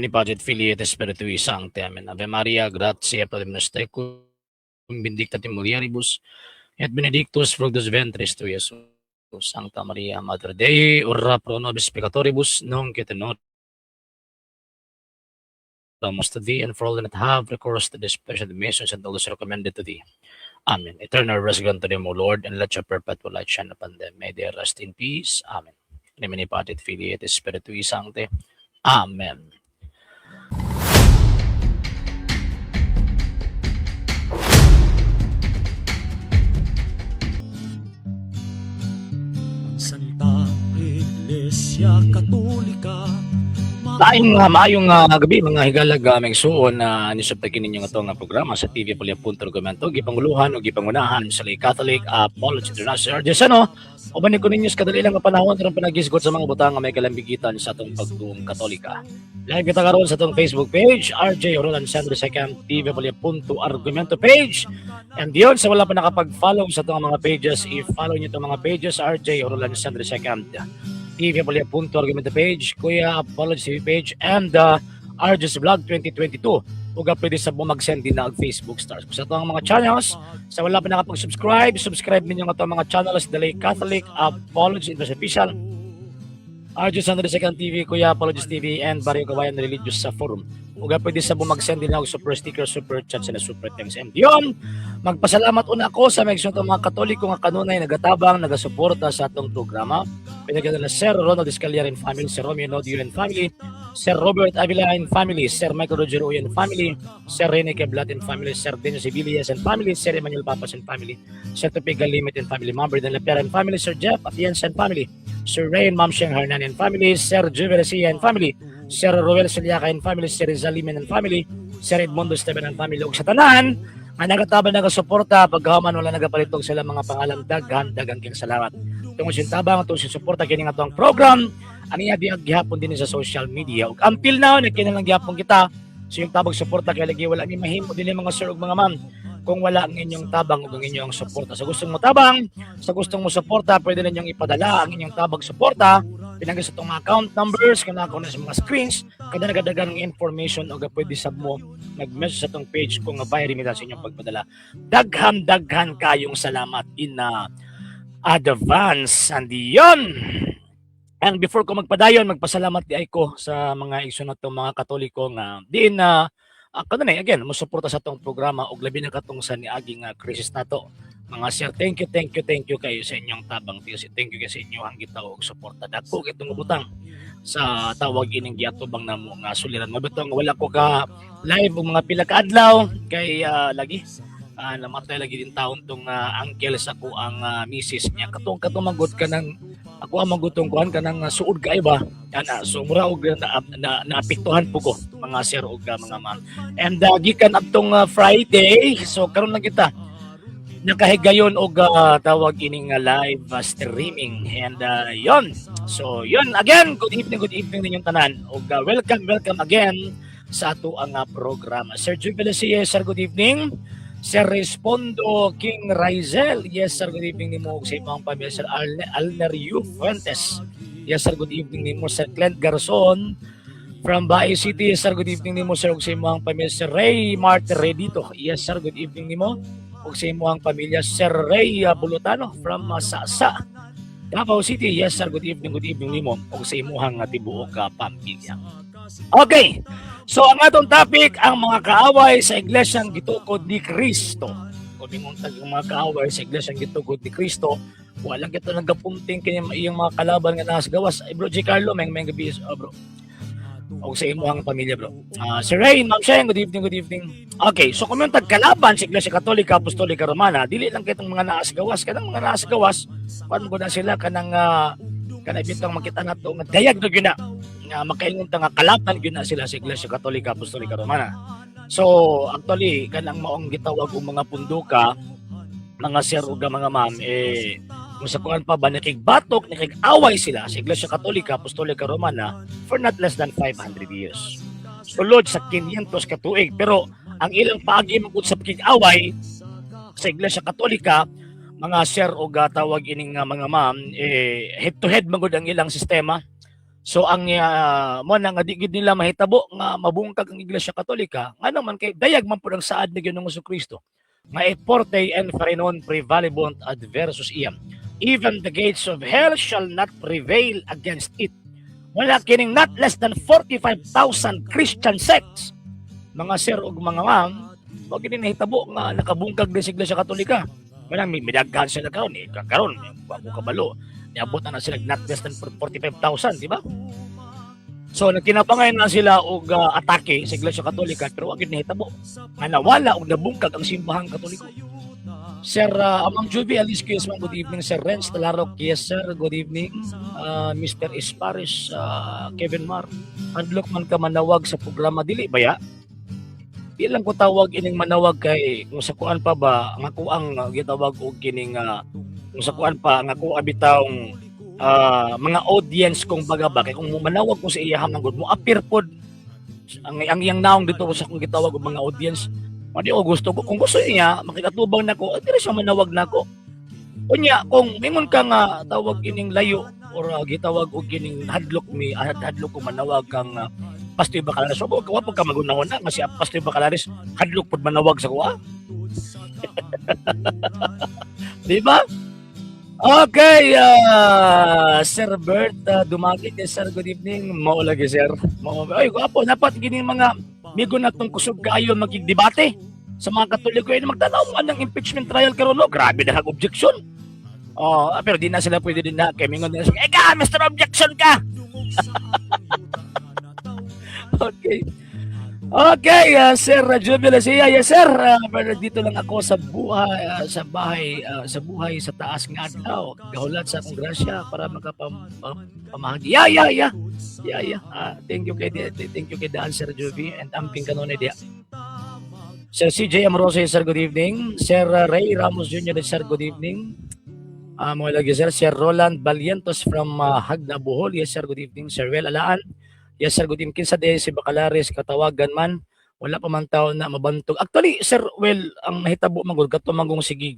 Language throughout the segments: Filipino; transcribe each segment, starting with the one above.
Budget Filiate Spiritui Sancte. Amen. Ave Maria, gratia plena tecum, benedicta mulieribus, et benedictus fructus ventris tui, Iesus. Sancta Maria, Mater Dei, ora pro nobis peccatoribus, nunc et in hora to thee, and for all that have recourse to this special missions and all those recommended to thee. Amen. Eternal rest grant to them, O Lord, and let your perpetual light shine upon them. May they rest in peace. Amen. In nomine Patri et Filii et Spiritui Sancte. Amen. Santa Iglesia Katolika. Maayong gabi mga higalag may suon na nisubtakin ninyo itong programa sa TV Pulia.Argumento, gipanguluhan o gipangunahan sa Lay Catholic Apology International. Diyos ubanin ko ninyo sa kadali lang panahon karong panagisgot sa mga butang nga may kalambigitan sa itong pagtuong Katolika. Live kita karon sa itong Facebook page, RJ Roland Sandro II, TV Pulia.Argumento page. And yun, sa wala pa nakapag-follow sa itong mga pages, i-follow nyo itong mga pages, RJ Roland Sandro II. TV Pulia.Argumento page, Kuya Apology TV page, and RJ's Vlog 2022. Uga pwede sa bumag-send din na Facebook stars. Sa itong mga channels, sa wala pa nakapag-subscribe, subscribe ninyo nga itong mga channels, The Lay Catholic Apology Official, RJ's Sandro II TV, Kuya Apology TV, and Barrio Kawayan Religious sa Forum. Uga pwede sa bumag-send din ako super sticker, super chat, and super thanks. And yun, magpasalamat una ako sa mga mga Katoliko nga kanunay nagatabang, nagasuporta sa atong programa. Pinagyan na Sir Ronald Escalier and family, Sir Romeo Nodio and family, Sir Robert Avila and family, Sir Michael Rogero and family, Sir Rene Keblat and family, Sir Daniel Sibilias and family, Sir Emmanuel Papas and family, Sir Topiga Limit and family, Ma'am Bridan Lapera and family, Sir Jeff Atienza and family, Sir Ray and Ma'am Sheng Hernan and family, Sir Juveresia and family, Sir Roel Siliaca and family, Sir Rizalimen and family, Sir Edmundo Esteban and family, ug sa tanan nga nagatabang nagasuporta paghaman wala nagapalitog sila mga pangalan, daghang king salamat. Tungod sa tabang itong susuporta kini nga itong program, ang iya diag gihapon din sa social media. Ug until now nagkinalang gihapon kita sa yung tabang suporta kay lagi wala ni mahimo din mga sir ug mga ma'am kung wala ang inyong tabang ug ang inyong suporta. Sa gustong mo tabang, sa gustong mo suporta, pwede ninyong ipadala ang inyong tabang suporta pinagay sa itong mga account numbers kana ko na sa mga screens kada nagadagang information o pwede sab mo nag-message sa itong page kung bayari nila sa inyong pagpadala. Daghan kayong salamat in advance. And yun, and before ko magpadayon, magpasalamat di ko sa mga igsoon natong mga Katoliko nga din na kanunay again mo suporta sa itong programa og labi na katong sa niaging krisis nato. Mga sir, thank you kayo sa inyong tabang. Thank you kayo sa inyong hanggitaw og suporta. Dako itong butang sa tawag ining giatubang namo nga suliran. Mabutong wala ko ka live og mga pila ka adlaw kay lagi namatay lagi din taon tong uncle sa ko ang misis niya. Katong magud ka ng ako ang magutong kuan ka ng suod kay ba. Ana so mura og naapektuhan po ko mga sir og mga ma'am. And gikan adtong Friday so karon lang kita nakahigayon og tawag ining live streaming. And yon. So yon again, good evening ninyong tanan og welcome again sa ato ang programa. Sir Jubilee, sir, good evening. Sir Respondo King Rizel, yes sir, good evening nimo sa imong pamilya. Sir Alnerio Fuentes, yes sir, good evening nimo. Sir Clint Garzon from Bae City, yes sir, good evening nimo sir ug sa imong pamilya. Sir Ray Marte Redito, yes sir, good evening nimo ug sa imong pamilya. Sir Ray Bulutano from Sasa, Davao City, yes sir, good evening nimo ug sa imong tibuok pamilya. Okay. So ang atong topic ang mga kaaway sa Iglesyang Gitukod ni Cristo. Kung mong yung mga kaaway sa Iglesyang Gitukod ni Cristo, wala kita nagapunting kanya iyang mga kalaban nga nasa gawas. Bro G. Carlo, may gabi bro. O sa imong pamilya bro. Sir Ray, Ma'am Sheng, good evening. Okay, so kung yung tagkalaban sa Iglesia Katolika, Apostolika, Romana, dili lang kitong mga naas gawas. Kanang mga naas gawas, paano ko na sila kanang bitang makita nato nga dayag na gyud na makaingon ta nga kalaban gyud na sila sa Iglesia Katolika, Apostolika, Romana. So actually kanang maong gitawag og mga punduka, mga sir ug mga ma'am kung sa kuan pa ba nakigbatok nakig-away sila sa Iglesia Katolika, Apostolika, Romana for not less than 500 years. Sulod sa 500 ka tuig, pero ang ilang paagi magud sa pakig-away sa Iglesia Katolika, mga sir o tawag ining mga ma'am, head to head magud ang ilang sistema. So ang mo na nga di gid nila mahitabo nga mabungkag ang Iglesia Katolika nga naman kay dayag man pud ang saad ni Ginoong Kristo nga e forte and farinon prevalebont adversus iam. Even the gates of hell shall not prevail against it. Wala kining not less than 45,000 Christian sects. Mga sir ug mga ma'am, wag gid nahitabo nga nakabungkag din sa Iglesia Katolika. Wala may midaghan sila karon karon wa ko kabalo. Niabot na sila not less than 45,000, di ba? So nagkinapangay na sila og atake sa Iglesia Katolika pero wag gid nahitabo nga nawala og nabungkag ang simbahang Katoliko. Sir Amang Juvie Alisquius, good evening. Sir Renz Talarok, yes sir, good evening. Mr. Esparis, Kevin Mar, handlok man ka manawag sa programa dili ba ya? Di lang ko tawag ining manawag kay kung sa kuan pa ba nga ko ang gitawag og kining kung sa kuan pa nga ko abitawng mga audience kung baga ba kay kung manawag ko sa iyahang nagud mo appear pod ang iyang naong dito sa kung gitawag og mga audience. Madi o gusto ko kung gusto niya makikatubang nako dili siya manawag nako. Unya kung mingon ka nga tawag ining layo or gitawag og kining hadlok ko manawag kang Pastoy Bacalaris. So wa pud ka magunahon na nga si Pastoy Bacalaris hadlok pud manawag sa kuha. Di ba? Okay, Sir Bert Dumagit, yes, sir, good evening. Mao lagi sir. Ay, gwapo, dapat gini mga migo na tong kusog kaayo magigdebate sa mga Katoliko ay magtanaw man ng impeachment trial karon no. Grabe na objection. Pero di na sila pwede din na kay mingon nila. Eka, Mr. Objection ka. Okay. Okay, Sir Jubilee siya. Yes, sir. Pero dito lang ako sa buhay sa buhay sa taas ng adlaw. Gahulat sa akong grasya para makapamahagi. Yeah. Thank you kay Daan, Sir Jubi, and amping kanone dia. Sir CJ Amoroso, sir, good evening. Sir Ray Ramos Jr., sir, good evening. Mga lagi, sir. Sir Roland Balientos from Hagna, Bohol. Yes, sir, good evening. Sir Well Alaan. Yes, sir, good evening. Kinsa de si Bacalaris katawagan man. Wala pa man tao na mabantog. Actually, sir, well, ang nahitabo man gud kato mangong sige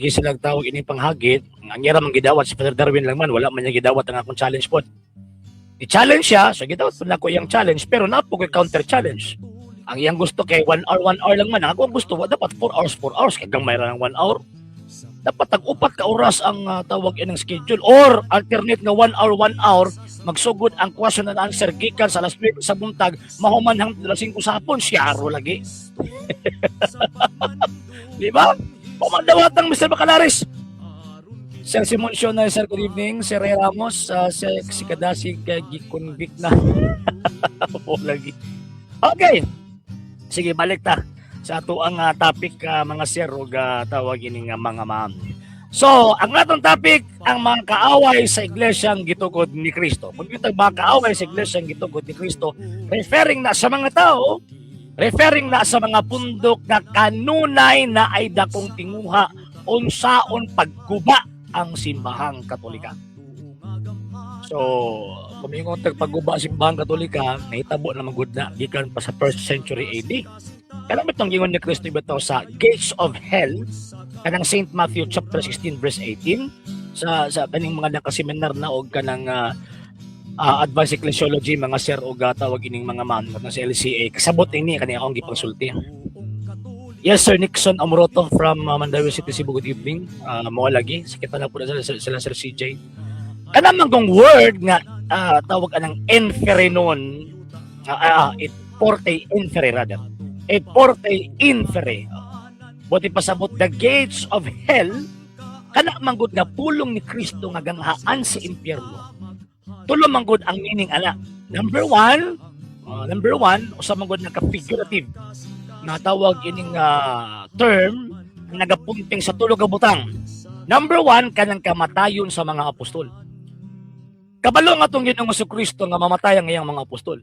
silang tawag ini panghagit. Ang yara man gidawat si Father Darwin lang man, wala man niya gidawat ang akong challenge pod. I-challenge siya, so gidawat po na ko iyang challenge, pero napo ko counter challenge. Ang iyang gusto kay 1 hour lang man. Ako ang gusto, dapat 4 hours. Kaya mayroon ng 1 hour. Dapat tag-upat ka oras ang tawag inang schedule. Or alternate nga 1 hour, magsugod ang question and answer gikan sa alas 9 sa buntag, mahuman hangtod alas 5 sa hapon, siyaro lagi. Di ba? Pamandawatang Mr. Bacalaris. Sir Simon Sionay, sir, good evening. Sir Ray Ramos, si Kadasi gi-convict na. Lagi. Okay. Sige, balik ta sa ato ang topic, mga sir, ug tawag ini nga mga ma'am. So, ang atong topic, ang mga kaaway sa iglesyang gitugod ni Kristo. Kung yung mga kaaway sa iglesyang gitugod ni Kristo, referring na sa mga tao, referring na sa mga pundok na kanunay na ay dakong tinguha unsaon pagguba ang simbahang Katolika. So, kung yung pagguba ang simbahang Katolika, nahitabo na magud na gikan pa sa 1st century AD. Kaya itong gingon ni Kristo ito sa Gates of Hell, kanang St. Matthew chapter 16 verse 18, sa kaning mga nakaseminar na og kanang advanced ecclesiology, mga sir, og tawag ining mga man sa LCA, kasabot ini kani akong gipangsulti. Yes, Sir Nixon Amoroto from Mandawi City, Cebu, good evening. Mo lagi sakit na po sila Sir CJ. Kanang kong word nga tawag anang inferenon, it forte infere rather. Et porte infere. Buti pasabot the gates of hell, kana manggod nga pulong ni Kristo nga ganghaan sa impyerno. Tulo manggod ang meaning ana. Number one, usa manggod nga ka-figurative na tawag ining term nagapunting sa tulo ka butang. Number one, kanang kamatayon sa mga apostol. Kabalo nga tong Ginoong Kristo nga mamatay ang iyang mga apostol.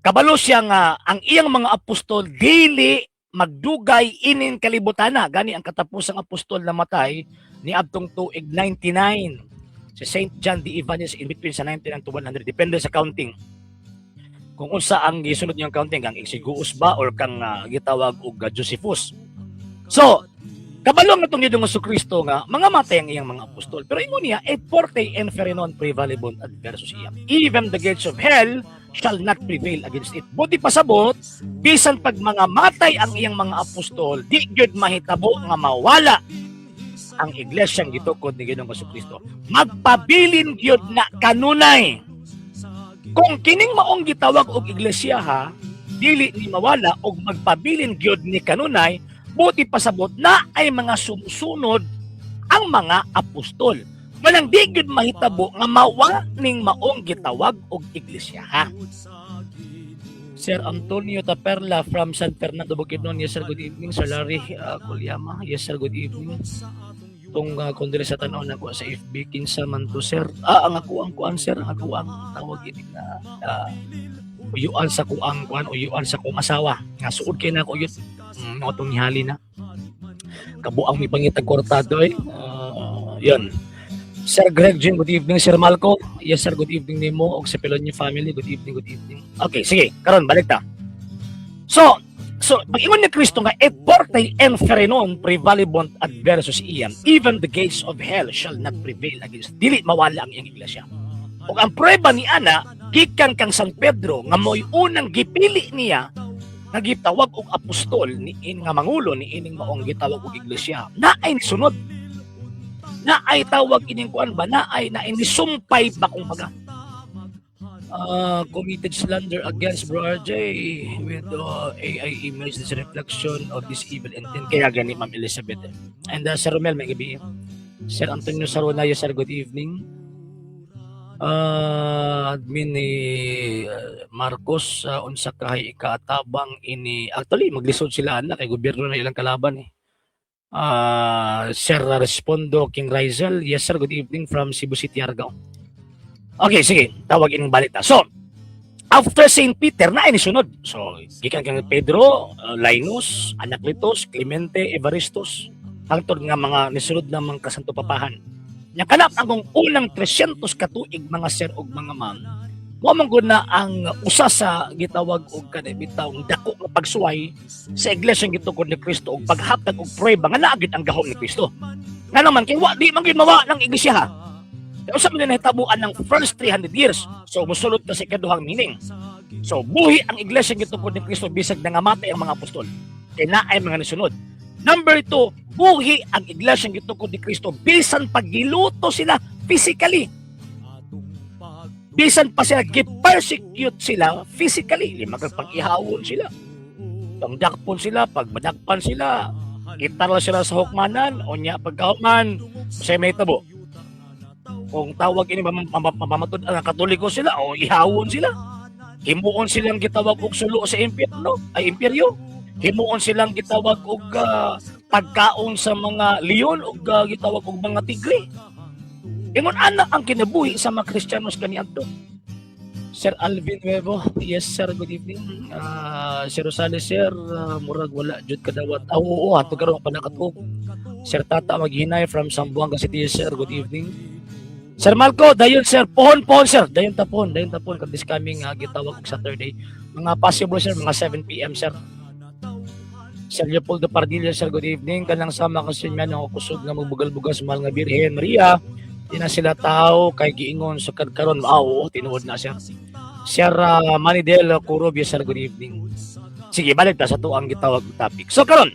Kabalo siya nga ang iyang mga apostol dili magdugay inin kalibutana. Gani ang katapusang apostol na matay ni adtong tuig 99. Si Saint John the Evangelist in between sa 99 to 100. Depende sa counting. Kung unsa ang gisunod niyang counting, kang Exiguus ba or kang gitawag og Josephus. So, Kabalo nga itong Ginoong Kristo nga, mga matay ang iyang mga apostol. Pero ingon niya, et forte inferenon prevalebant adversus iam. Even the gates of hell shall not prevail against it. Buti pasabot, bisan pag mga matay ang iyang mga apostol, di gyud mahitabo nga mawala ang iglesyang gitukod ni Ginoong Kristo. Magpabilin gyud na kanunay. Kung kining maong gitawag og iglesia ha, dili ni mawala og magpabilin gyud ni kanunay, buti pasabot na ay mga sumusunod ang mga apostol. Walang di gyud mahitabo nga mawa ning maong gitawag og iglesia ha. Sir Antonio Taperla from San Fernando Bukidnon. Yes sir, good evening. Sir Larry Kulyama. Yes sir, good evening. Itong kundili sa tanaw na ko sa FB kinsa man to sir. Ang ako ang kuan sir, ang ako ang tawag ini na uyuan sa kuang kuan, uyuan sa kong asawa. Nga suod kay na ko yun. Mo tong hali na. Kabuang mi pangitag kortado eh. Yan. Sir Greg Jim, good evening. Sir Malco, yes sir, good evening nimo og sa Pelonio family, good evening, good evening. Okay, sige, karon balik ta. So pag-ingon ni Kristo nga, et forte inferenon prevalebant adversus iam, even the gates of hell shall not prevail against. Dili mawala ang iyang iglesia. Ug ang prueba ni ana, gikan kang San Pedro nga mo'y unang gipili niya nga gitawag og apostol ni nga mangulo ni ining maong gitawag og iglesia. Naay nisunod. Naay tawag ining kuan ba? Naay nisumpay ba kung baga. Committed slander against Bro RJ with AI image this reflection of this evil intent. Kaya gani Ma'am Elizabeth. And Sir Romel, may gabi. Sir Antonio Saronaya, sir, good evening. Admin ni Marcos unsa kahay ikatabang ini actually maglisod sila na kay gobyerno na ilang kalaban eh. Sir Respondo King Rizal, yes sir, good evening from Cebu City, Argao. Okay, sige, tawag ining balita. So, after St. Peter na inisunod. So, gikan kang Pedro, Linus, Anacletus, Clemente, Evaristus, hangtod nga mga nisunod na mga kasanto papahan. Nya kanap ang unang 300 katuig mga sir og mga ma'am. Mo man gud na ang usa sa gitawag og kanay bitaw dako nga pagsuway sa iglesia gitukod ni Kristo og paghatag og prueba nga naagid ang gahom ni Kristo. Nga naman kay wa di man gid mawa ng iglesia ha. Usa man nahitabuan ng first 300 years. So mosulod na sa ikaduhang meaning. So buhi ang iglesia gitukod ni Kristo bisag nangamatay ang mga apostol. Kay naay mga nisunod. Number 2, buhi ang iglesia gitukod ni Kristo bisan paggiluto sila physically. Bisan pa sila gi-persecute sila physically, magpag-ihawon sila. Pagdakpon sila, pagmadakpan sila, itara sila sa hukmanan, o niya pagkahukman, sa may tabo. Kung tawag ini mamamatod ang Katoliko sila, o ihawon sila. Himuon silang gitawag og sulo sa imperyo. Himuon silang gitawag og pagkaon sa mga leon o gitawag og mga tigre. Ingon ana ang kinabuhi sa mga Kristiyanos kaniadto. Sir Alvin Nuevo, yes sir, good evening. Sir Rosales sir, murag wala jud kadawat. Oo, ato karon pa nakatuk. Sir Tata Maghinay from Zamboanga City, sir, good evening. Sir Malco, dayon sir, pohon sir, dayon tapon kag this coming gitawag og Saturday. Mga possible sir, mga 7 PM sir. Sir Leopoldo Pardilla, sir, good evening. Kanang sama kasi nga ng kusog nga magbugal-bugal sa mahal nga Birhen Maria. Di na sila tao kay giingon sa kadkaron. Oo, tinuod na sir. Sir Manidel Curobia, sir, good evening. Sige, balik ta sa tuang gitawag topic. So karon,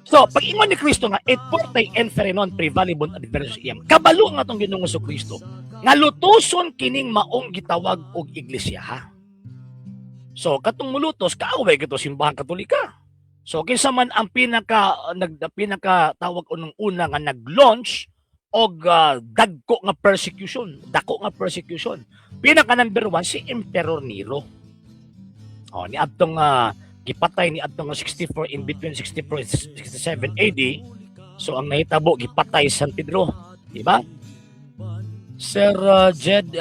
pag ingon ni Kristo nga et forte inferenon prevalebant adversus iam. Kabalo nga tong Ginoong Kristo nga lutuson kining maong gitawag og iglesia ha. So katong mulutos kaaway kito simbahan Katolika. So kinsa man ang pinaka tawag unang una nga nag-launch og dako nga persecution. Pinaka number 1 si Emperor Nero. Ni adtong gipatay ni adtong 64 in between 64 and 67 AD. So ang nahitabo gipatay San Pedro, di ba? Sir Jed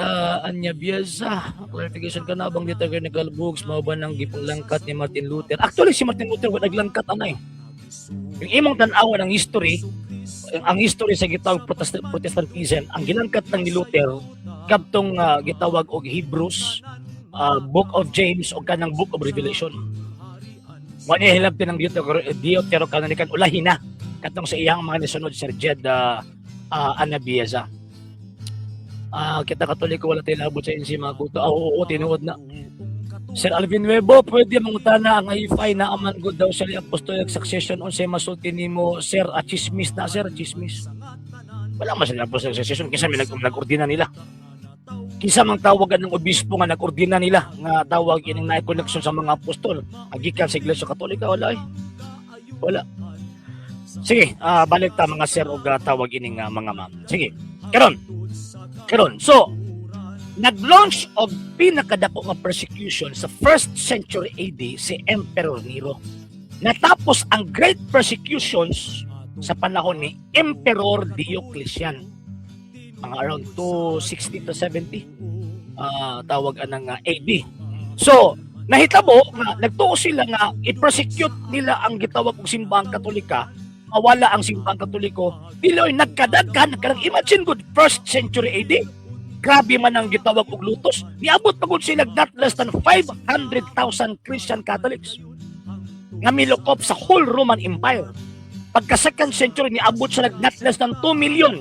Anyabieza, clarification ka na bang dito kay nagalbugs mao ba nang gipanglangkat ni Martin Luther? Actually si Martin Luther wa naglangkat anay. Yung imong tan-aw ng history, ang history sa gitawag Protestantism, ang ginangkat ng ni Luther kadtong gitawag og Hebrews, Book of James o kanang Book of Revelation. Wala hilabti ng Deuterocanonican ulahina. katong sa iyang mga nisunod Sir Jed Anabieza. Kita Katoliko wala tayo labot sa insi mga kuto. Oo, tinuod na. Sir Alvin Nuevo, pwede mangutana ang IFI na aman good daw sa apostolic succession unsay masulti nimo Sir chismis na Sir chismis. Wala man sila apostolic succession kinsa may nag-ordina nila. Kinsa mang tawagan ng obispo nga nag-ordina nila nga tawag ining naay connection sa mga apostol agikan sa Iglesia Katolika wala eh. Wala. Sige, balik ta mga sir og tawag ining mga ma'am. Sige. Karon. So, nag-launch og pinakadako nga persecution sa 1st century AD si Emperor Nero. Natapos ang great persecutions sa panahon ni Emperor Diocletian. Mga around 260 to 70 tawag anang AD. So, nahitabo nga nagtuo sila nga i-persecute nila ang gitawag og simbahang Katolika, mawala ang simbahang Katoliko. Diloy nagkadaghan imagine good 1st century AD. Grabe man ang gitawag og lutos. Niabot pagod sila not less than 500,000 Christian Catholics nga milukop sa whole Roman Empire. Pagka 2nd century niabot sila not less than 2 million.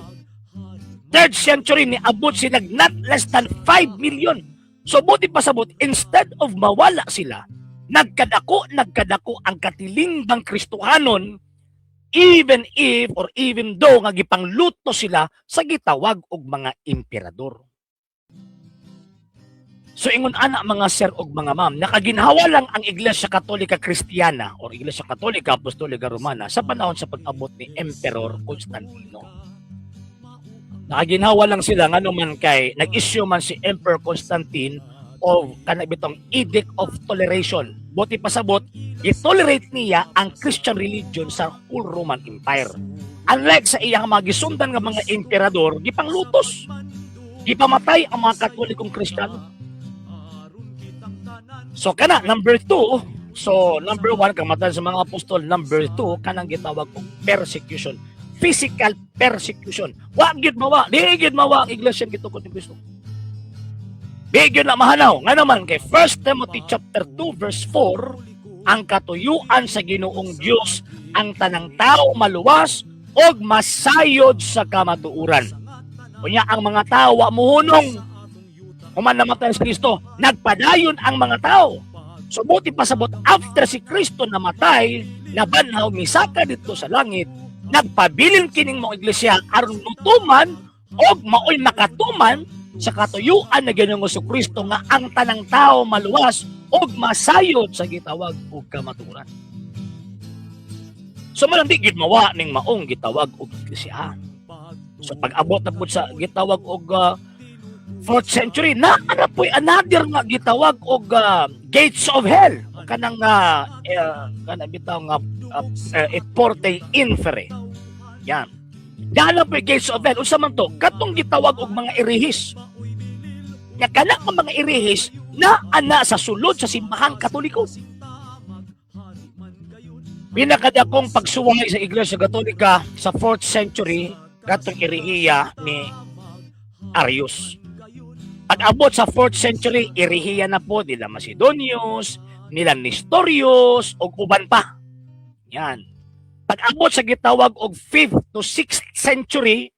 3rd century niabot sila not less than 5 million. So buti pasabot, instead of mawala sila, nagkadako ang katilingbang Kristohanon, even though nga gipangluto sila sa gitawag og mga emperador. So ingon ana mga sir og mga ma'am, nakaginhawa lang ang Iglesia Katolika Kristiyana o Iglesia Katolika Apostolika Romana sa panahon sa pag-abot ni Emperor Constantino. Nakaginhawa lang sila nga naman kay nag-issue man si Emperor Constantine of kanabitong Edict of Toleration. Buti pasabot, i-tolerate niya ang Christian religion sa whole Roman Empire. Unlike sa iyang mga gisundan nga mga emperador, gipanglutos. Gipamatay ang mga Katolikong Kristiyano. So kana number 2, so number 1 kamatay sa mga apostol, number 2 kanang gitawag og persecution. Physical persecution. Wa gyud mawa, di gyud mawa ang iglesia gitukod ni Kristo. Di gyud na mahanaw. Nga naman kay 1 Timothy chapter 2 verse 4, ang katuyuan sa Ginoong Dios ang tanang tao maluwas og masayod sa kamatuoran. Kunya ang mga tao wa muhunong human namatay si Kristo, nagpadayon ang mga tao. So buti pasabot after si Kristo namatay, nabanhaw misaka dito sa langit, nagpabilin kining mga iglesia aron mutuman og maoy makatuman sa katuyuan na Ginoong Kristo nga ang tanang tao maluwas og masayod sa gitawag og kamatuoran. So man di gid mawa ning maong gitawag og iglesia. So pag-abot na pud sa gitawag og 4th century na ana po'y another nga gitawag og gates of hell kanang kana bitaw nga et porte inferi. Yan. Dala po gates of hell. Unsa man to? Katong gitawag og mga irihis. Nya kana nga mga irihis na ana sa sulod sa simbahang Katoliko. Pinakadakong pagsuway sa Iglesia Katolika sa 4th century katong irihiya ni Arius. Pag-abot sa 4th century, irihiya na po nila Macedonius, nila Nestorius, o uban pa. Yan. Pag-abot sa gitawag og 5th to 6th century,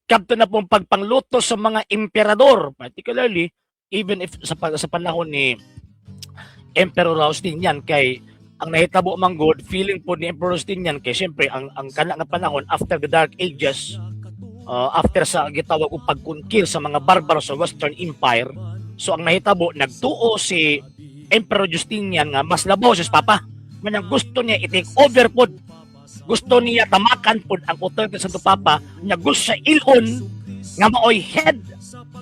kabto na pong pagpangluto sa mga emperador, particularly, even if sa panahon ni Emperor Justinian, kay ang nahitabo mang good, feeling po ni Emperor Justinian, kay siyempre, ang kana nga panahon, after the Dark Ages, after sa gitawag og pagkunkil sa mga barbaro sa Western Empire, so ang nahitabo nagtuo si Emperor Justinian nga mas labaw sa papa. Manang gusto niya i-take over pod. Gusto niya tamakan pod ang authority sa papa, niya gusto sa ilon nga maoy head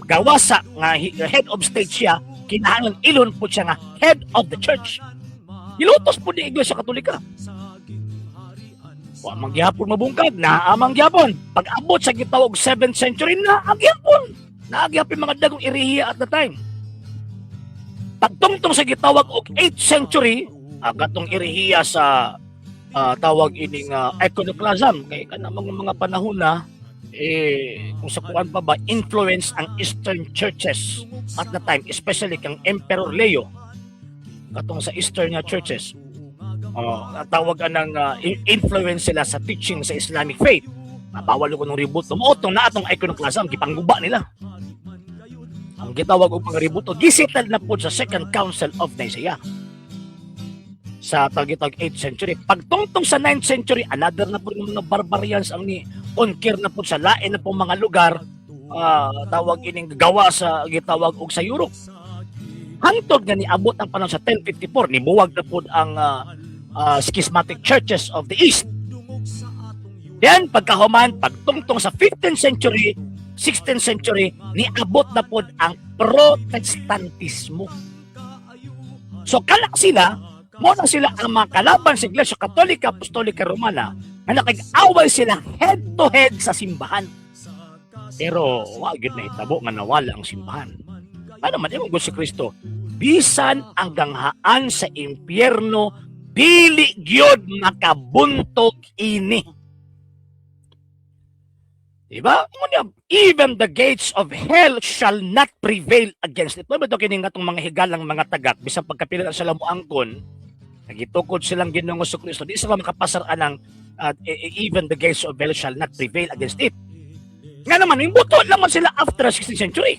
gawasa nga head of state siya, kinahanglan ilon pod siya nga head of the church. Gilutos pod ni Iglesia Katolika. Wa mangyapon mabungkag na amang gyapon. Pag-abot sa gitawag 7th century na agyapon. Naagyapon mga dagong irihiya at the time. Pagtungtong sa gitawag og 8th century, katong irihiya sa tawag ining iconoclasm kay kanang mga panahon na kung sa kuan pa ba influence ang Eastern churches at the time, especially kang Emperor Leo katong sa Eastern churches. tawag ng influence sila sa teaching sa Islamic faith. Bawal ko ng ributo. Mootong na atong iconoclasm, gipangguba nila. Ang gitawag og mga ributo, gisitad na po sa Second Council of Nicaea. Sa tagitag 8th century. Pagtungtong sa 9th century, another na po yung mga barbarians ang ni conquer na po sa lain na po mga lugar, tawag ining gawa sa gitawag og sa Europe. Hangtod nga niabot ang panahon sa 1054, nibuwag na po ang schismatic churches of the East. Then, pagkahuman, pagtungtong sa 15th century, 16th century, niabot na po ang Protestantismo. So, kalak sila, muna sila ang mga kalaban sa Iglesia Katolika, Apostolika, Romana, na nakig-away sila head-to-head sa simbahan. Pero, wag yun na hitabo nga nawala ang simbahan. Ano man, yung si Kristo, bisan ang ganghaan sa impyerno, dili gyud makabuntog ini. Diba? Even the gates of hell shall not prevail against it. Ano ito kining atong mga higalang mga tagak, bisan pagkapilan sa lamuangkon, nagitukod silang Ginoong Kristo, di sila makapasaraan ng even the gates of hell shall not prevail against it. Nga naman, yung buto naman sila after 16th century.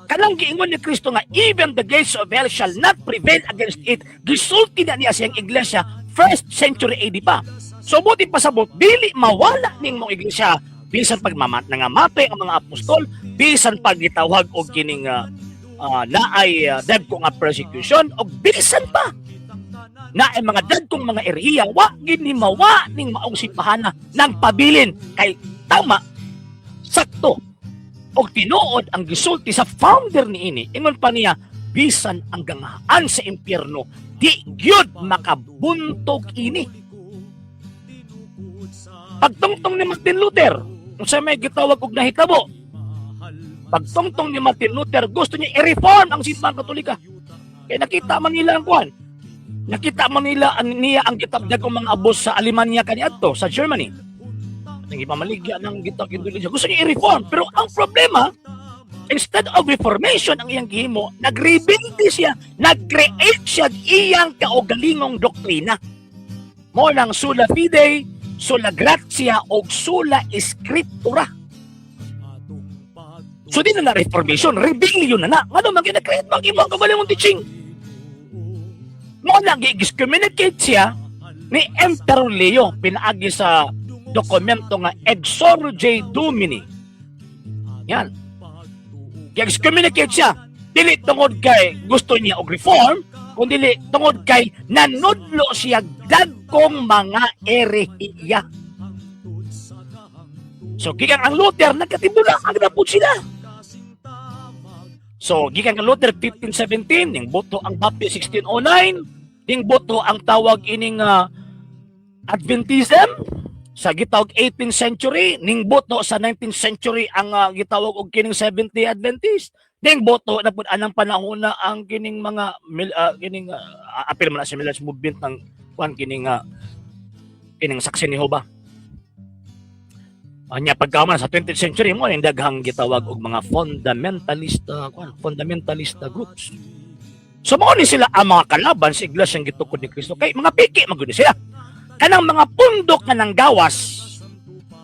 Kanang giingon ni Kristo nga, even the gates of hell shall not prevail against it. Gisulti na niya siyang iglesia 1st century AD pa. So buti pasabot, dili mawala ning mong iglesia, bisan pag nangamatay ang mga apostol, bisan pag gitawag og kining naay dagko nga persecution, o bisan pa naay mga dagkong mga erehiya, wa gini mawa ning maong simbahan ng pabilin kay tama sakto og tinuod ang gisulti sa founder ni ini. Ingon pa niya, bisan ang ganghaan sa impyerno, di gyud makabuntog ini. Pagtungtong ni Martin Luther, kung sa may gitawag og nahitabo, pagtungtong ni Martin Luther, gusto niya i-reform ang simbahan Katolika. Kaya nakita man nila ang kuhan. Nakita man nila niya ang gitabdag ng mga abos sa Alemanya kaniadto, sa Germany. Nang ipamaligya ng gitawag Indonesia. Gusto niya i-reform. Pero ang problema, instead of reformation ang iyang gihimo, nag-rebelde siya, nag-create siya iyang kaugalingong doktrina. Mo ng sola fide, sola gratia, o sola scriptura. So di na reformation, rebellion na. Ano man gina-create, mag-imang kabalingong teaching. Mo lang i-excommunicate siya ni Emperor Leo, pinaagi sa dokumento nga Exorge Domini. Yan. I-excommunicate siya. Dili tungod kay gusto niya og reform, kundi tungod kay nanudlo siya dagkong mga erehiya. So, gikan ang Luther, nagkatibula, na po sila. So, gikan ang Luther, 1517, ning boto ang Baptist, 1609, ning boto ang tawag ining Adventism, sa gitawag 18th century, ning boto sa 19th century ang gitawag og kining Seventh-day Adventist. Ning boto na pud anang panahon na ang kining mga apil man na sa Millennium movement ng kining Saksi ni Jehovah. Anya pagkaman sa 20th century mo yung daghang gitawag og mga fundamentalista groups. So mao ni sila ang mga kalaban sa iglesia ng gitukod ni Kristo, kay mga piki magud sila. Kanang mga pundok nga nang gawas,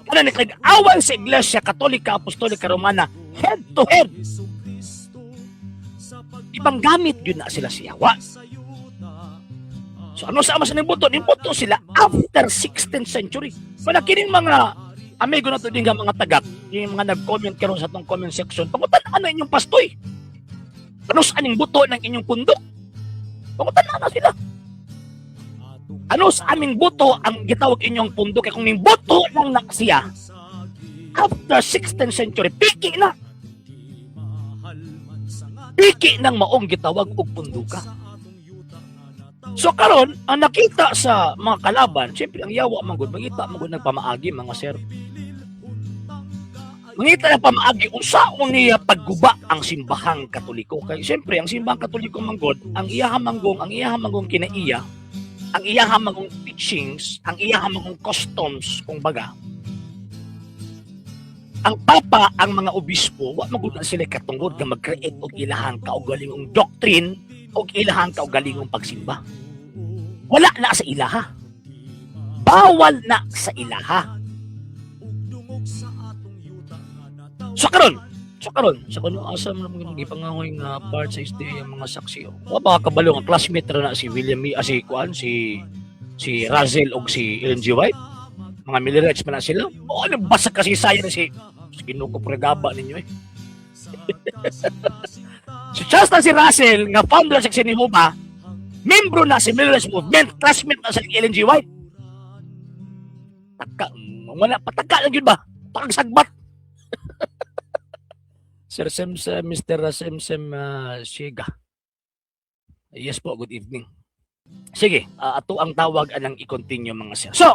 kanang nag-away sa Iglesia Katolika, Apostolika, Romana, head to head. Ibang gamit yun na sila siyawa. So ano sa ama sa nimbuto? Nimbuto sila after 16th century. Kaya kining mga amigo na ito din mga tagak, yung mga nag-comment karon sa itong comment section, pangutan ano inyong pastoy? Ano sa aning buto ng inyong pundok? Pangutan na sila. Ano sa aming boto ang gitawag inyong pundok? Kaya kung yung boto lang na siya, after 16th century, piki na. Piki ng maong gitawag og punduka. So karon ang nakita sa mga kalaban, siyempre ang yawa manggod, mangita manggod nagpamaagi mga sir. Mangita na pamaagi unsaon niya pagguba ang simbahang Katoliko. Kay siyempre ang simbahang Katoliko manggod, ang iyahang manggong kinaiya, ang iyahang magong teachings, ang iyahang magong customs, kung baga. Ang papa, ang mga obispo, wa magunan sila katungod nga mag-create og ilahang kaugalingong doctrine o ilahang kaugalingong pagsimba. wala na sa ilaha. Bawal na sa ilaha. So karon sa kuno asa man gipangahoy nga part sa SDA ang mga saksi. Wa ba kabalo nga classmate ra na si William si kuan si Razel og si Ellen G. White. Mga millionaires pa na sila. O ano basa kasi sayan si Ginoo ko pregaba ninyo eh. Si Charles na si Russell nga founder sa Section ni Jehovah, membro na si Millionaires Movement, classmate na sa Ellen G. White. Wala pataka lang yun ba? Pagsagbat. Sir Semsem, Mr. Semsem Shiga. Yes po, good evening. Sige, ato ang tawag anang i-continue mga sir. So,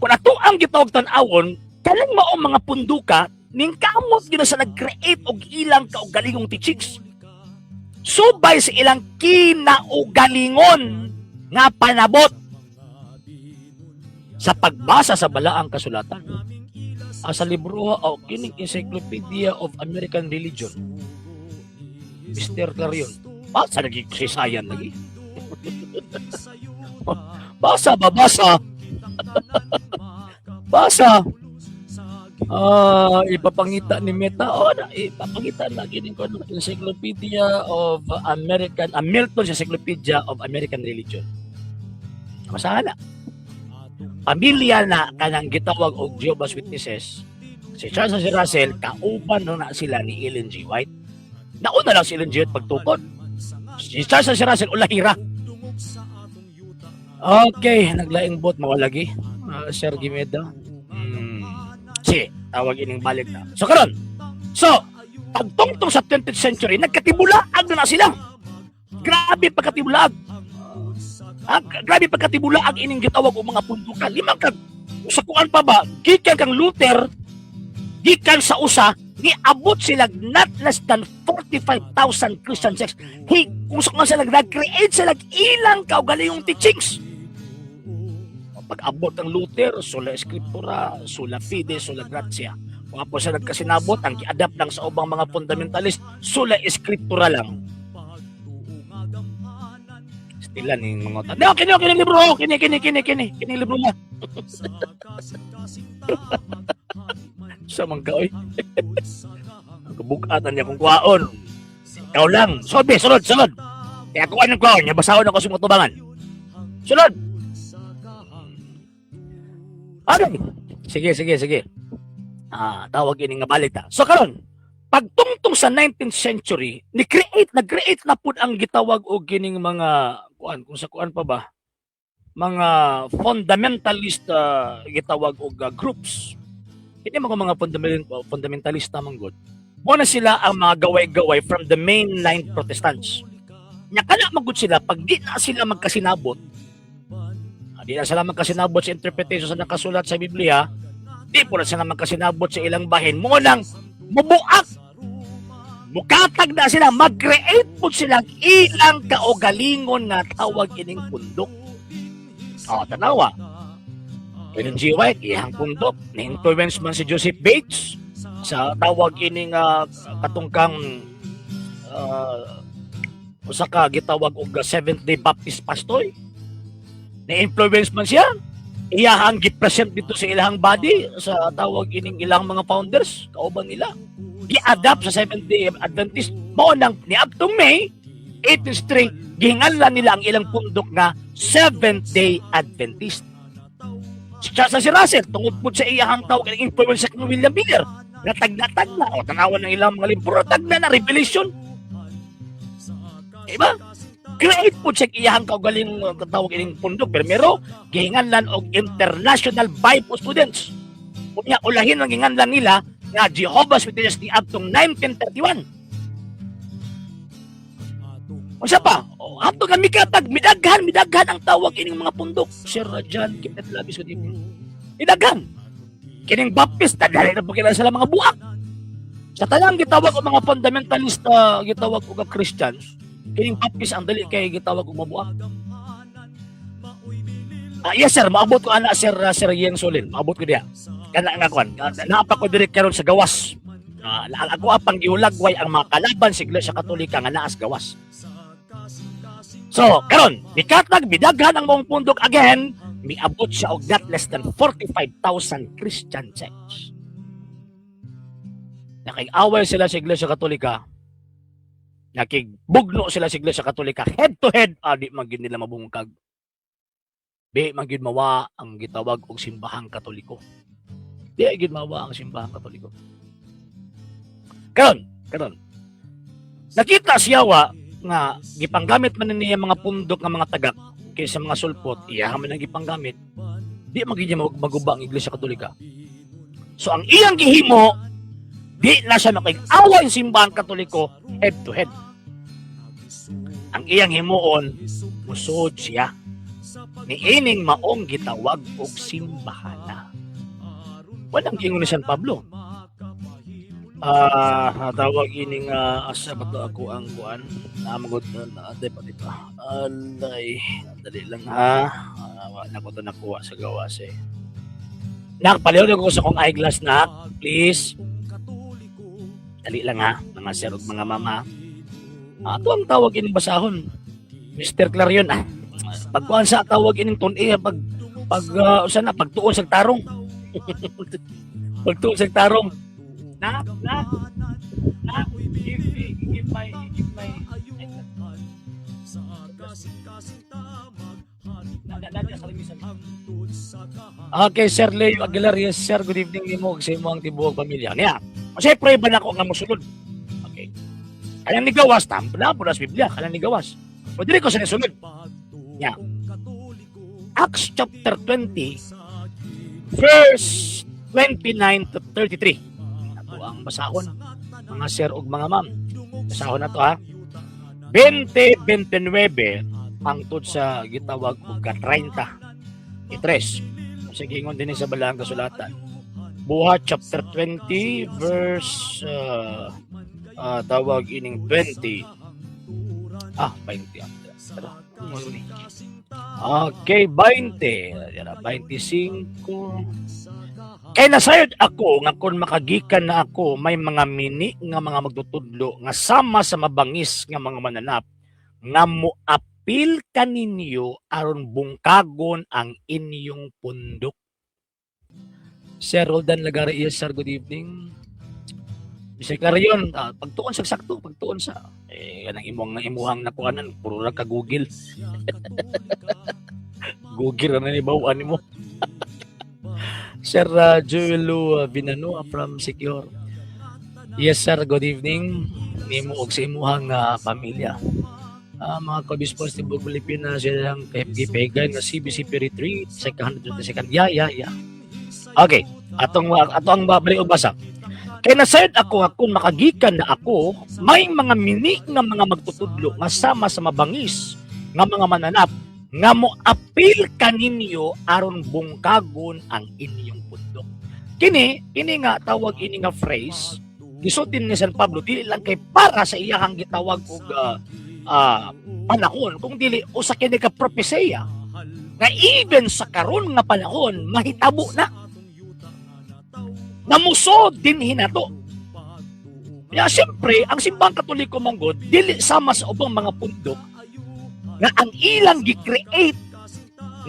kung ato ang gitawag tan-awon, kanang mao mga punduka, ning kamot gina sa nag-create og ilang kaugalingong teachings. Subay sa ilang kinaugalingon nga panabot sa pagbasa sa balaang kasulatan. Sa libro o kining Encyclopedia of American Religion. Mr. Clarion. Basa lagi sayan lagi. Basa. Basa. Ipapangita ni Meta. Ipapangita lagi din ko Encyclopedia of American Milton's Encyclopedia of American Religion. Masahala. Pamilya na kanang gitawag og Jehovah's Witnesses, si Charles and si Russell, kauban na sila ni Ellen G. White. Nauna lang si Ellen G. White pagtukod. Si Charles and si Russell, ulahira. Okay, naglaing bot, mawalagi. Sir Gimeda. Sige, tawag ining balik na. So, karon. So, pagtungtong sa 20th century, nagkatibulaag na sila. Grabe pagkatibulaag. Grabe pagkatibula ang ining gitawag og mga pundukan. Limang kag sa kuan pa ba? Gikan kang Luther, gikan sa usa ni abot sila not less than 45,000 Christian sects. Kung sa sila nag-create sila ilang kaugalingong teachings. Pag abot ang Luther, sola escritura, sola fide, sola gratia. Kung po siya nagkasinabot, ang gi-adapt lang sa ubang mga fundamentalist, sola escritura lang. Ilan yung mga otan. Kini libro. Kini libro na. Sa mga oy. Kabukatan niya kung kuhaon. Ikaw lang. Sunod. Kaya kuhaan ng kuhaon niya. Basahon ako sa mga tubangan. Sunod. Okay. Sige. Tawag ini nga balik ta. So karon, pagtungtong sa 19th century, nag-create na pud ang gitawag og kining mga kung sa kuan pa ba, mga fundamentalist gitawag og groups. Hindi mga fundamentalista man gud. Mo na sila ang mga gaway-gaway from the mainline Protestants. Nya kana magud sila pag di na sila magkasinabot. Di na sila magkasinabot sa interpretation sa nakasulat sa Biblia, di po na sila magkasinabot sa ilang bahin. Mo nang mubuak. Mukatag na sila, mag-create po silang ilang kaugalingon nga tawag ining pundok. Tanawa. Ellen G. White, iyang pundok. Ni-influence man si Joseph Bates sa tawag ining katungkang usa ka gitawag og Seventh-day Baptist Pastor. Ni-influence man siya. Iyahang gi-present dito sa ilang body sa tawag ining ilang mga founders, kauban nila. I-adapt sa Seventh-day Adventist. Mao nang ni Abtong May 1803 gihinganlan nila ang ilang pundok nga Seventh-day Adventist. Si Charles si Russell tungod pud sa iyang tawag ang influence sa William Miller na tagna o tanawan ng ilang mga libro tagna na Revelation. Diba? Create po siya iyang kaugaling tawag ining pundok pero gihinganlan og International Bible Students. Unya ulahin ang gihinganlan nila nga Jehovah's Witnesses ni Abtong 1931. Unsa pa? Ato nga mikatag midaghan ang tawag ining mga pundok. Sir John Kenneth Labis ko dito. Midaghan. Kining Baptist dali na pagkila sila mga buak. Sa tanang gitawag og mga fundamentalist gitawag og Christians, kining Baptist ang dali kay gitawag og mabuak. Yes sir, maabot ko ana Sir Yen Solin. Maabot ko diya. Kana nga kwan. Naapa ko diri karon sa gawas. Ako apang giulagway ang mga kalaban sa Iglesia Katolika nga naa sa gawas. So, karon, mikatag bidaghan ang mong pundok again, miabot siya og not less than 45,000 Christian church. Nakig-away sila sa Iglesia Katolika. Nakigbugno sila sa Iglesia Katolika head to head, di man gyud nila mabungkag. Di man gyud mawa ang gitawag og simbahang Katoliko. Di gyud mawa ang simbahang Katoliko. Karon. Nakita siyawa nga gipanggamit man niya mga pundok nga mga tagak kaysa mga sulpot, iya man ang gipanggamit. Di man gyud maguba ang Iglesia Katolika. So ang iyang gihimo, di na siya makig-away ang simbahang Katoliko head to head. Ang iyang himuon, musod siya. Niining maong gitawag og simbahana. Walang gingon ni San Pablo. Tawag ining asa ba to ako ang kuan namagod na ade pa dito. Alay, dali lang ha. Wala ko to nakuha sa gawas eh. Nakapaliw ko sa kong eyeglass na, please. Dali lang ha, mga sir ug mga mama. Ato ang tawag ining basahon. Mr. Clarion pagkuan sa tawag ining tun-i usa na pagtuon sa tarong. Pagtuon sa tarong. Na give my Okay, Sir Leo Aguilar, yes, sir, good evening nimo sa imong tibuok pamilya. Niya, siyempre ba na ako nga mosulod? Okay. Kanang ni gawas, tampla po sa Biblia, kanang ni gawas. O dili ko sa nasunod. Niya. Acts chapter 20, verse 29 to 33. Ito ang basahon, mga sir ug mga ma'am. Basahon na to ha. 20:29 hangtod sa gitawag og 30. Sige ingon din sa balahang kasulatan. Buhat chapter 20 verse tawag ining 20. 20. Okay, 20. 25. Kay nasayod ako nga kung makagikan na ako may mga mini nga mga magtutudlo nga sama sa mabangis nga mga mananap nga moapil kaninyo aron bungkagon ang inyong pundok. Sir Roldan Lagaria, sir, good evening. Bisay Clarion, pagtuon sa sakto, pagtuon sa kanang imuhang nakuanan puro ra ka Google. Google na ni bawaan nimo. Sir Joelo Binano from Secure. Yes sir, good evening. Nimo og sa imuhang pamilya. Mga kabispos ni Bug Pilipinas silang gipahigan na CBCP retreat sa 122nd. Yeah. Okay, atong balik og basa. Kay nasayod ako kung makagikan na ako may mga mini nga mga magtutudlo nga sama sa mabangis nga mga mananap nga moapil kaninyo aron bungkagon ang inyong pundok. Kini nga tawag ini nga phrase gisutin ni San Pablo dili lang kay para sa iyahang gitawag og panahon kung dili usa kini ka propesya nga even sa karon nga panahon mahitabo na namusod din hinato. Kaya siyempre ang simbang Katoliko manggod dili sama sa ubang mga pundok nga ang ilang gi-create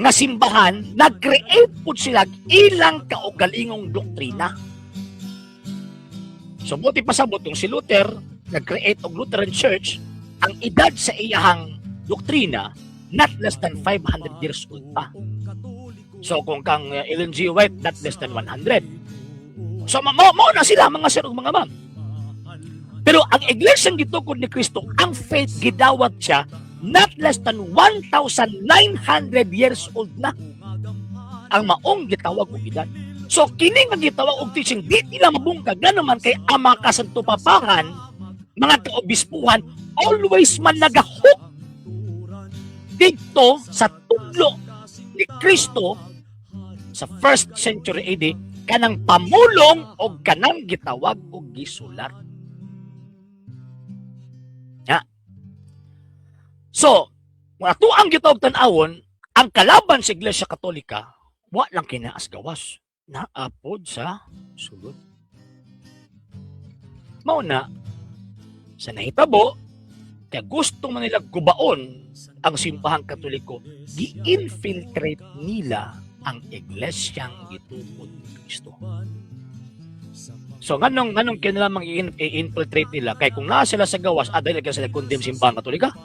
nga simbahan, nag-create po sila ilang kaugalingong doktrina. So buti pasabot yung si Luther, nag-create og Lutheran Church, ang edad sa iyahang doktrina not less than 500 years old pa. So kung kang Ellen G. White, not less than 100. So mao na sila mga sir ug mga ma'am. Pero ang iglesyang gitukod ni Kristo, ang faith gidawat siya not less than 1,900 years old na ang maong gitawag og edad. So kini nga gitawag og teaching di nila mabungkag naman kay ang mga kasantupapahan, mga kaobispuhan always man nagahuk dito sa tudlo ni Kristo sa 1st century AD kanang pamulong o kanang gitawag o gisulat. Ya. So, ato ang gitawag tan-awon, ang kalaban sa Iglesia Katolika, wa lang kinaas gawas, naapod sa sulod. Mao na, sa nahitabo, Kaya gusto man nila gubaon ang simbahang Katoliko, gi-infiltrate nila ang iglesyang gituod ni Kristo. So nganong kinalamang i-infiltrate nila kay kung naa sila sa gawas, dahil ka sila condemn simbahang Katolika.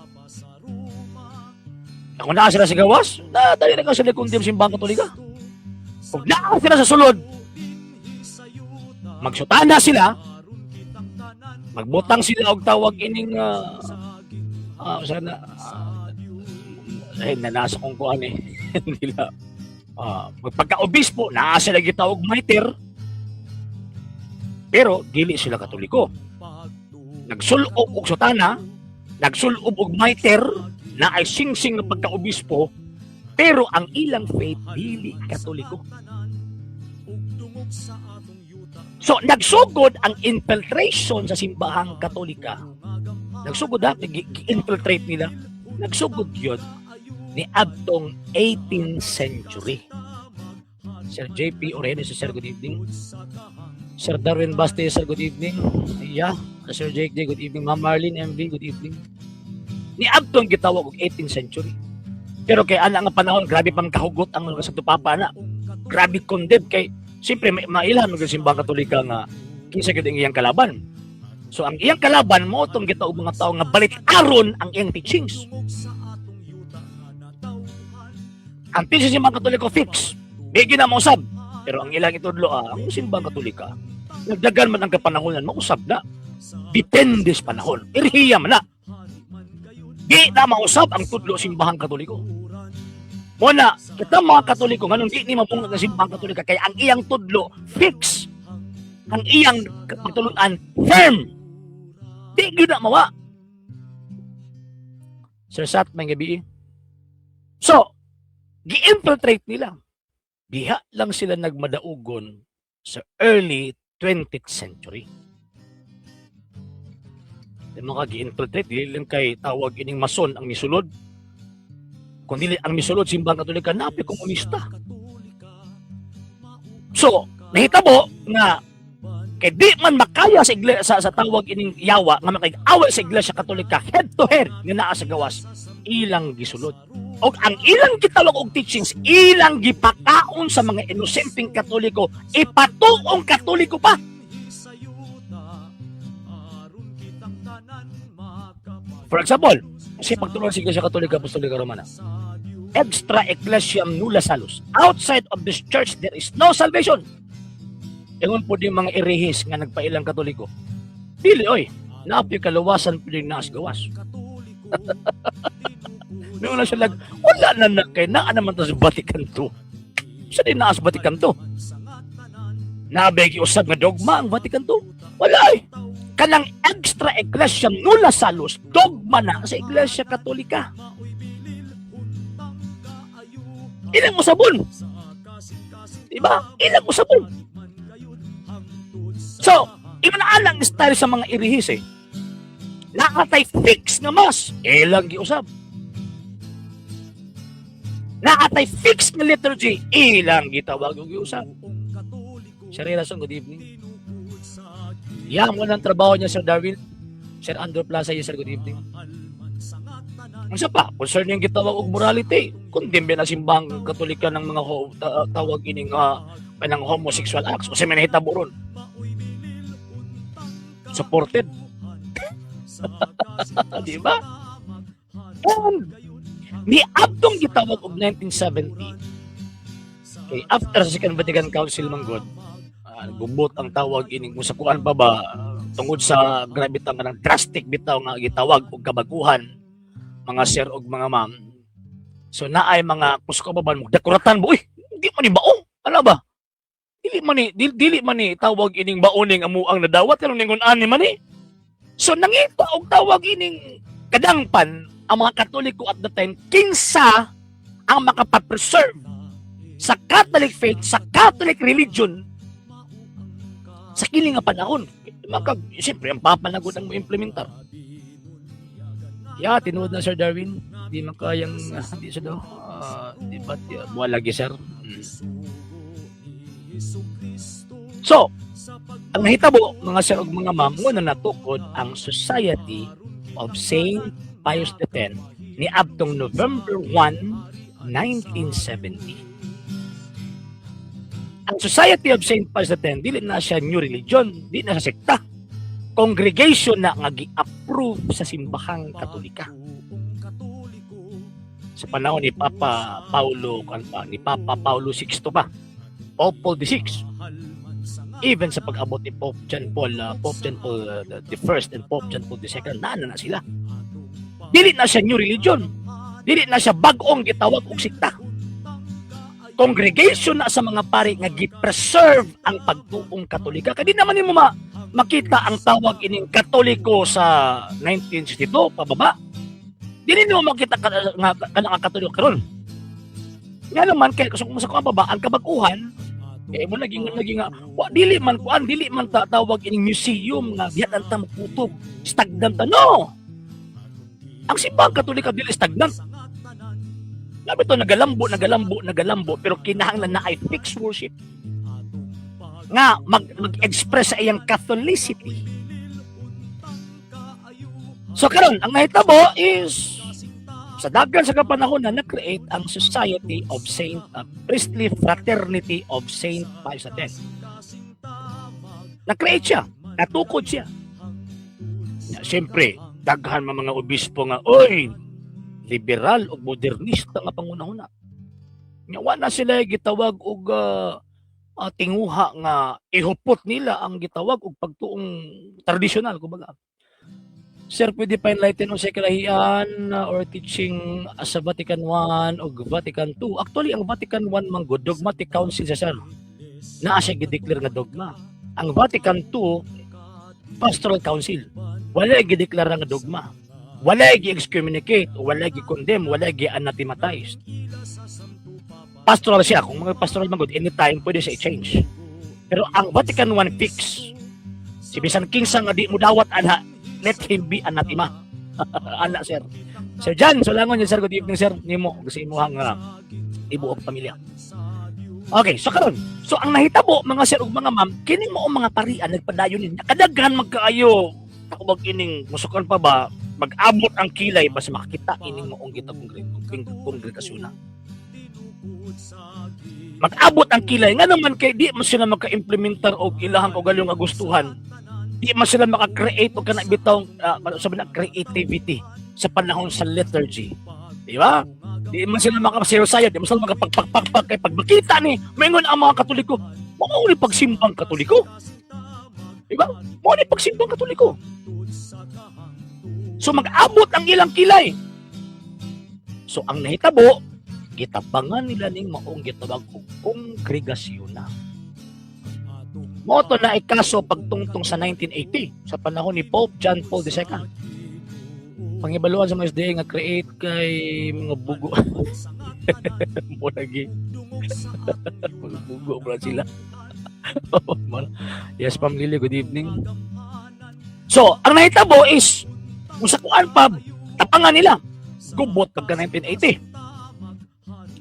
Kung naa sila sa gawas, dahil ka sila condemn simbahang Katolika. Kung naa sila sa sulod, magsutana sila, magbutang sila og tawag ining nasa kong kuan nila magpagka-obispo naa sila gitawag martir, pero dili sila Katoliko. Nagsulob og sutana, nagsulob og martir, na ay singsing na pagka-obispo, pero ang ilang faith dili Katoliko. So, nagsugod ang infiltration sa simbahang Katolika. Nagsugod gi-infiltrate nila. Nagsugod yun ni abtong 18th century. Sir JP Orenes, Sir, good evening. Sir Darwin Baste, Sir, good evening. Yeah, Sir JJ, good evening. Ma'am Marlene MV, good evening. Ni abtong gitawag og 18th century. Pero kay ana nga panahon, grabe pang kahugot ang mga Santo Papa na. Grabe condemn kay siyempre mailan ng simbahang Katolika nga kinsa gyud ang iyang kalaban. So ang iyang kalaban mo tong gitaog mga tao nga balit aron ang iyang teachings. Ang teachings ng mga Katoliko fix. Bigyan na mausab. Pero ang ilang itudlo ang simbahang Katolika nagdagan man ang kapanahonan, mausab na. Depende sa panahon. Irhiya man na. Di na mausab ang tudlo simbahang Katoliko. Muna, kita mga Katoliko, ganun di ni mabungag ng simbahang Katolika, kaya ang iyang tudlo, fix. Ang iyang pagtuluan, firm. Di yun na mawa. Sir Sat, may gabi. So, gi-infiltrate nila. Diha lang sila nagmadaugon sa early 20th century. Di mga gi-infiltrate, di lang kay tawag ining mason ang nisulod. Kung dili ang misulod simbahang Katolika, napi komunista. So, nahitabo nga kay di man makaya sa iglesia sa tawag ining yawa nga makig-away sa iglesia Katolika head to head nga naa sa gawas, ilang gisulod. Og ang ilang gitawag og teachings, ilang gipakaon sa mga inosenteng Katoliko, ipatuong Katoliko pa. For example, kasi pagtulungan sa Iglesia Katolika Apostolika Romana, extra ecclesiam nulla salus. Outside of this church, there is no salvation. Ingon po din mga irehis nga nagpailang Katoliko. Dili, oy, naapi kaluwasan po din naas gawas. Noon na siya wala na kay naa naman to sa Vatican II. Siya din naas Vatican II. Nabegi usab nga dogma ang Vatican II. Wala eh. Kanang extra ecclesiam nulla salus, dogma na sa Iglesia Katolika. Ilang usabon. Diba? Ilang usabon. So, imanaalang style sa mga irihis eh. Nakatay fix nga mas, ilang giusab. Nakatay fix nga liturgy, ilang gitawag yung giusab. Sir Rason, good evening. Yan mo ng trabaho niya, Sir Darwin. Sir Andrew Plaza, yes, Sir, good evening. Ang isa pa, concern yung gitawag og morality. Condemn na simbang Katolika ng mga tawag ining ng homosexual acts. O sa manahitabo ron. Supported. Di ba? And niabtong gitawag og 1970. Okay, after sa Second Vatican Council manggod, gubot ang tawag ining musakuan pa ba tungod sa grabe ta nga drastic bitaw nga gitawag og kabaguhan mga sir og mga ma'am. So naay mga kuskababan mo dekoratan mo, di man ni baong ano ba, dili man ni tawag ining baoning amuang nadawat kanang ningon ani man ni. So nangita og tawag ining kadangpan ang mga Katoliko at the time kinsa ang makapapreserve sa Catholic faith, sa Catholic religion sa kini nga panahon. Siyempre, ang papanagod ang mo-implementar. Yeah, tinuod na Sir Darwin. Di makayang, di siya daw. Di ba, buwan lagi, Sir. So, ang nahitabo, mga Sir o mga Ma'am, na natukod ang society of Saint Pius X ni abtong November 1, 1970. Ang Society of Saint Pius X dili na siya new religion, di na siya sekta. Congregation na nga gi-approve sa simbahang Katolika. Sa panahon ni Papa Paulo VI pa, Pope Paul VI. Even sa pag-abot ni Pope John Paul the First and Pope John Paul II, na sila. Dili na siya new religion. Dili na siya bag-ong gitawag og sekta. Congregation na sa mga pari nga gi-preserve ang pagtuong Katolika. Kaya di naman nimo makita ang tawag ining Katoliko sa 1962 pababa. Dili nimo makita kanang Katoliko karon. Nga naman kay kung sa pababa ang kabaguhan mo naging dili man tawag ining museum nga diyan ta maputog stagnant no. Ang simbahang Katolika dili stagnant. Labi to nagalambo pero kinahanglan na ay fixed worship nga mag-express sa iyang Catholicity. So karon ang nahitabo is sa daghan sa kapanahon na na-create ang Society of Priestly Fraternity of Saint Pius X. Na-create siya, natukod siya. Siyempre, daghan mga obispo nga, liberal o modernista nga pangunahuna. Nga na sila gitawag og tinguha nga ihupot nila ang gitawag og pagtuong tradisyonal kumbaga. Sir, pwede pa enlighten o sa kalahian or teaching sa Vatican I o Vatican II. Actually, ang Vatican I manggod, dogmatic council sa sir. Naa siya gideclare nga dogma. Ang Vatican II, pastoral council. Wala gideklara nga dogma. Wala gi-excommunicate, wala gi-condemn, wala gi-anathematized. Pastoral siya. Kung mga pastoral manggod, anytime pwede siya i-change. Pero ang Vatican I fix. Si bisan kinsa nga di mo dawat ana, let him be anathema. Ana, sir. Sir John, solangon niya, sir. Good evening, sir. Nimo, kasi mo hang ibu og pamilya. Okay, so karon. So, ang nahitabo, mga sir ug mga ma'am, kini mo mga parian, nagpadayon niya. Kadaghan magkaayo. Ako mag-ining, musukan pa ba, mag-abot ang kilay, basta makakita ining moong kita kongregasyon na. Mag-abot ang kilay. Nga naman kay di mo sila maka-implementar og ilahang og galong agustuhan. Di man sila maka-create o kana bitaw sabi na creativity sa panahon sa liturgy. Di ba? Di man sila maka-sayo-sayo, di man sila makapagpagpagpag kay pag makita ni maingon ang mga Katoliko, mao ni pagsimbang Katoliko. Di ba? Mao ni pagsimbang Katoliko. So mag-abot ang ilang kilay. So ang nahitabo, gitabangan nila ning maong gitawag og kongregasyon na. Moto na ikaso pagtungtong sa 1980 sa panahon ni Pope John Paul II. Pangibaluan sa mga SDA nga create kay mga bugo. Mo lagi. Mga bugo pala sila. Yes, Ma'am Lily, good evening. So, ang nahitabo is kung sa kuan pa tapangan nila gubot pagka 1980.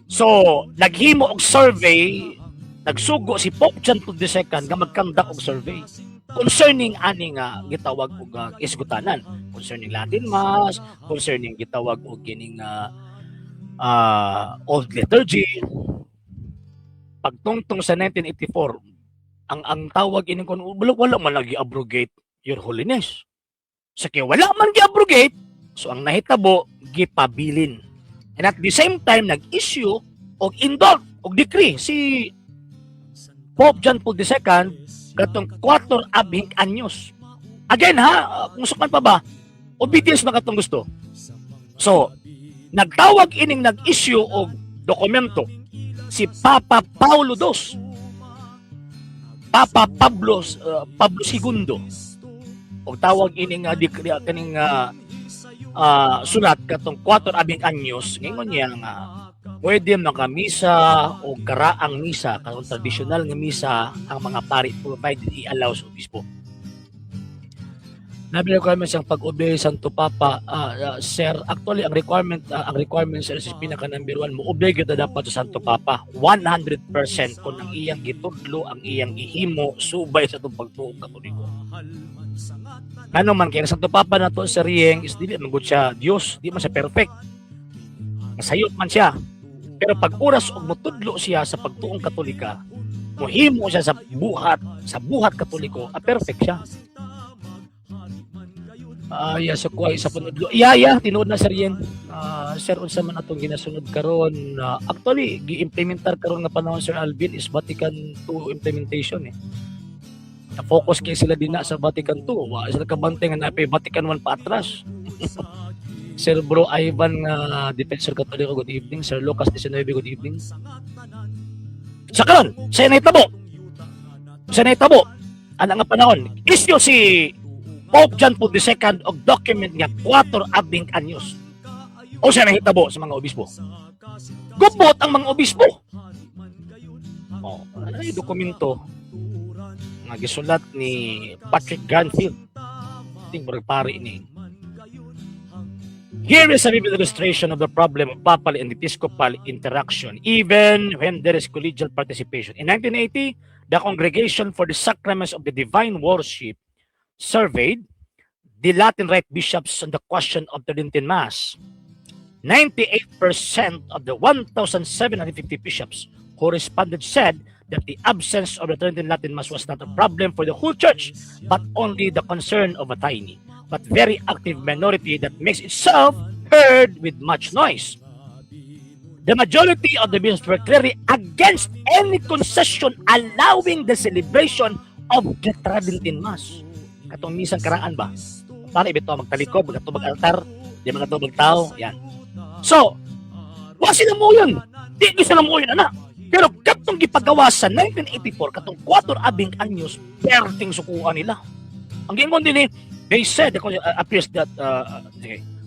So, naghimo og survey. Nagsugo si Pope John Paul II nga mag-conduct og survey concerning ani nga gitawag og isgutanan, concerning Latin Mass, concerning gitawag og kining old liturgy. Pagtungtong sa 1984, ang tawag ining kun wala man lagi abrogate Your Holiness. Sa kay wala man gi-abrogate, so ang nahitabo gipabilin. And at the same time nag-issue og indult og decree si Pope John Paul II katong 4 abing anyos. Again kung sukan pa ba, obedience man katong gusto. So, nagtawag ining nag-issue og dokumento si Papa Paulo II. Papa Pablo II. Og tawag ining decree kaning sulat katong 4 abing anyos ngingon niya nga pwede makamisa o karaang misa, katong tradisyonal nga misa ang mga pari provided i-allow sa obispo. Nabi requirements ang pag-obey Santo Papa, sir. Actually, ang requirement sir is pinaka number 1 mo. Obey kita dapat sa Santo Papa. 100% kung ang iyang gitudlo, ang iyang ihimo, subay sa itong pagtuog Katoliko. Ano man, kaya Santo Papa na to sa Rieng is dili man gud siya Dios, di man siya perfect. Masayot man siya. Pero pag oras og motudlo siya sa pagtuong Katolika, mohimo siya sa buhat Katoliko, perfect siya. So kuha sa punudlo. Tinuod na sir yan. Sir, unsa man atong ginasunod karon? Actually, gi-implementar karon nga panahon Sir Alvin is Vatican II implementation eh. Na-focus kay sila din na sa Vatican II. Sila kabante nga napay Vatican I pa atras. Sir Bro Ivan Defensor Katoliko, good evening. Sir Lucas 19, good evening. Sa karon, sa nahitabo. Ana nga panahon, isyo si Pope John Paul II og document nga 4 abing anyos. O siya nahitabo sa mga obispo. Gubot ang mga obispo. Ano yung dokumento nga gisulat ni Patrick Granfield. Ting pari ni. Here is a vivid illustration of the problem of papal and episcopal interaction, even when there is collegial participation. In 1980, the Congregation for the Sacraments of the Divine Worship surveyed the Latin Rite bishops on the question of the Tridentine Mass. 98% of the 1,750 bishops who responded said that the absence of the Tridentine Latin Mass was not a problem for the whole church, but only the concern of a tiny but very active minority that makes itself heard with much noise. The majority of the bishops were clearly against any concession allowing the celebration of the Tridentine Mass. Katong misang karaan ba? Para ibito magtalikod, magkatubag altar, di magkatubag tao, yan. So, wala sila mo yun. Di ko sila mo yun, anak. Pero katong gipagawa sa 1984, katong 4 abing anyos, perting sukuan nila. Ang gingon din they said, appears that,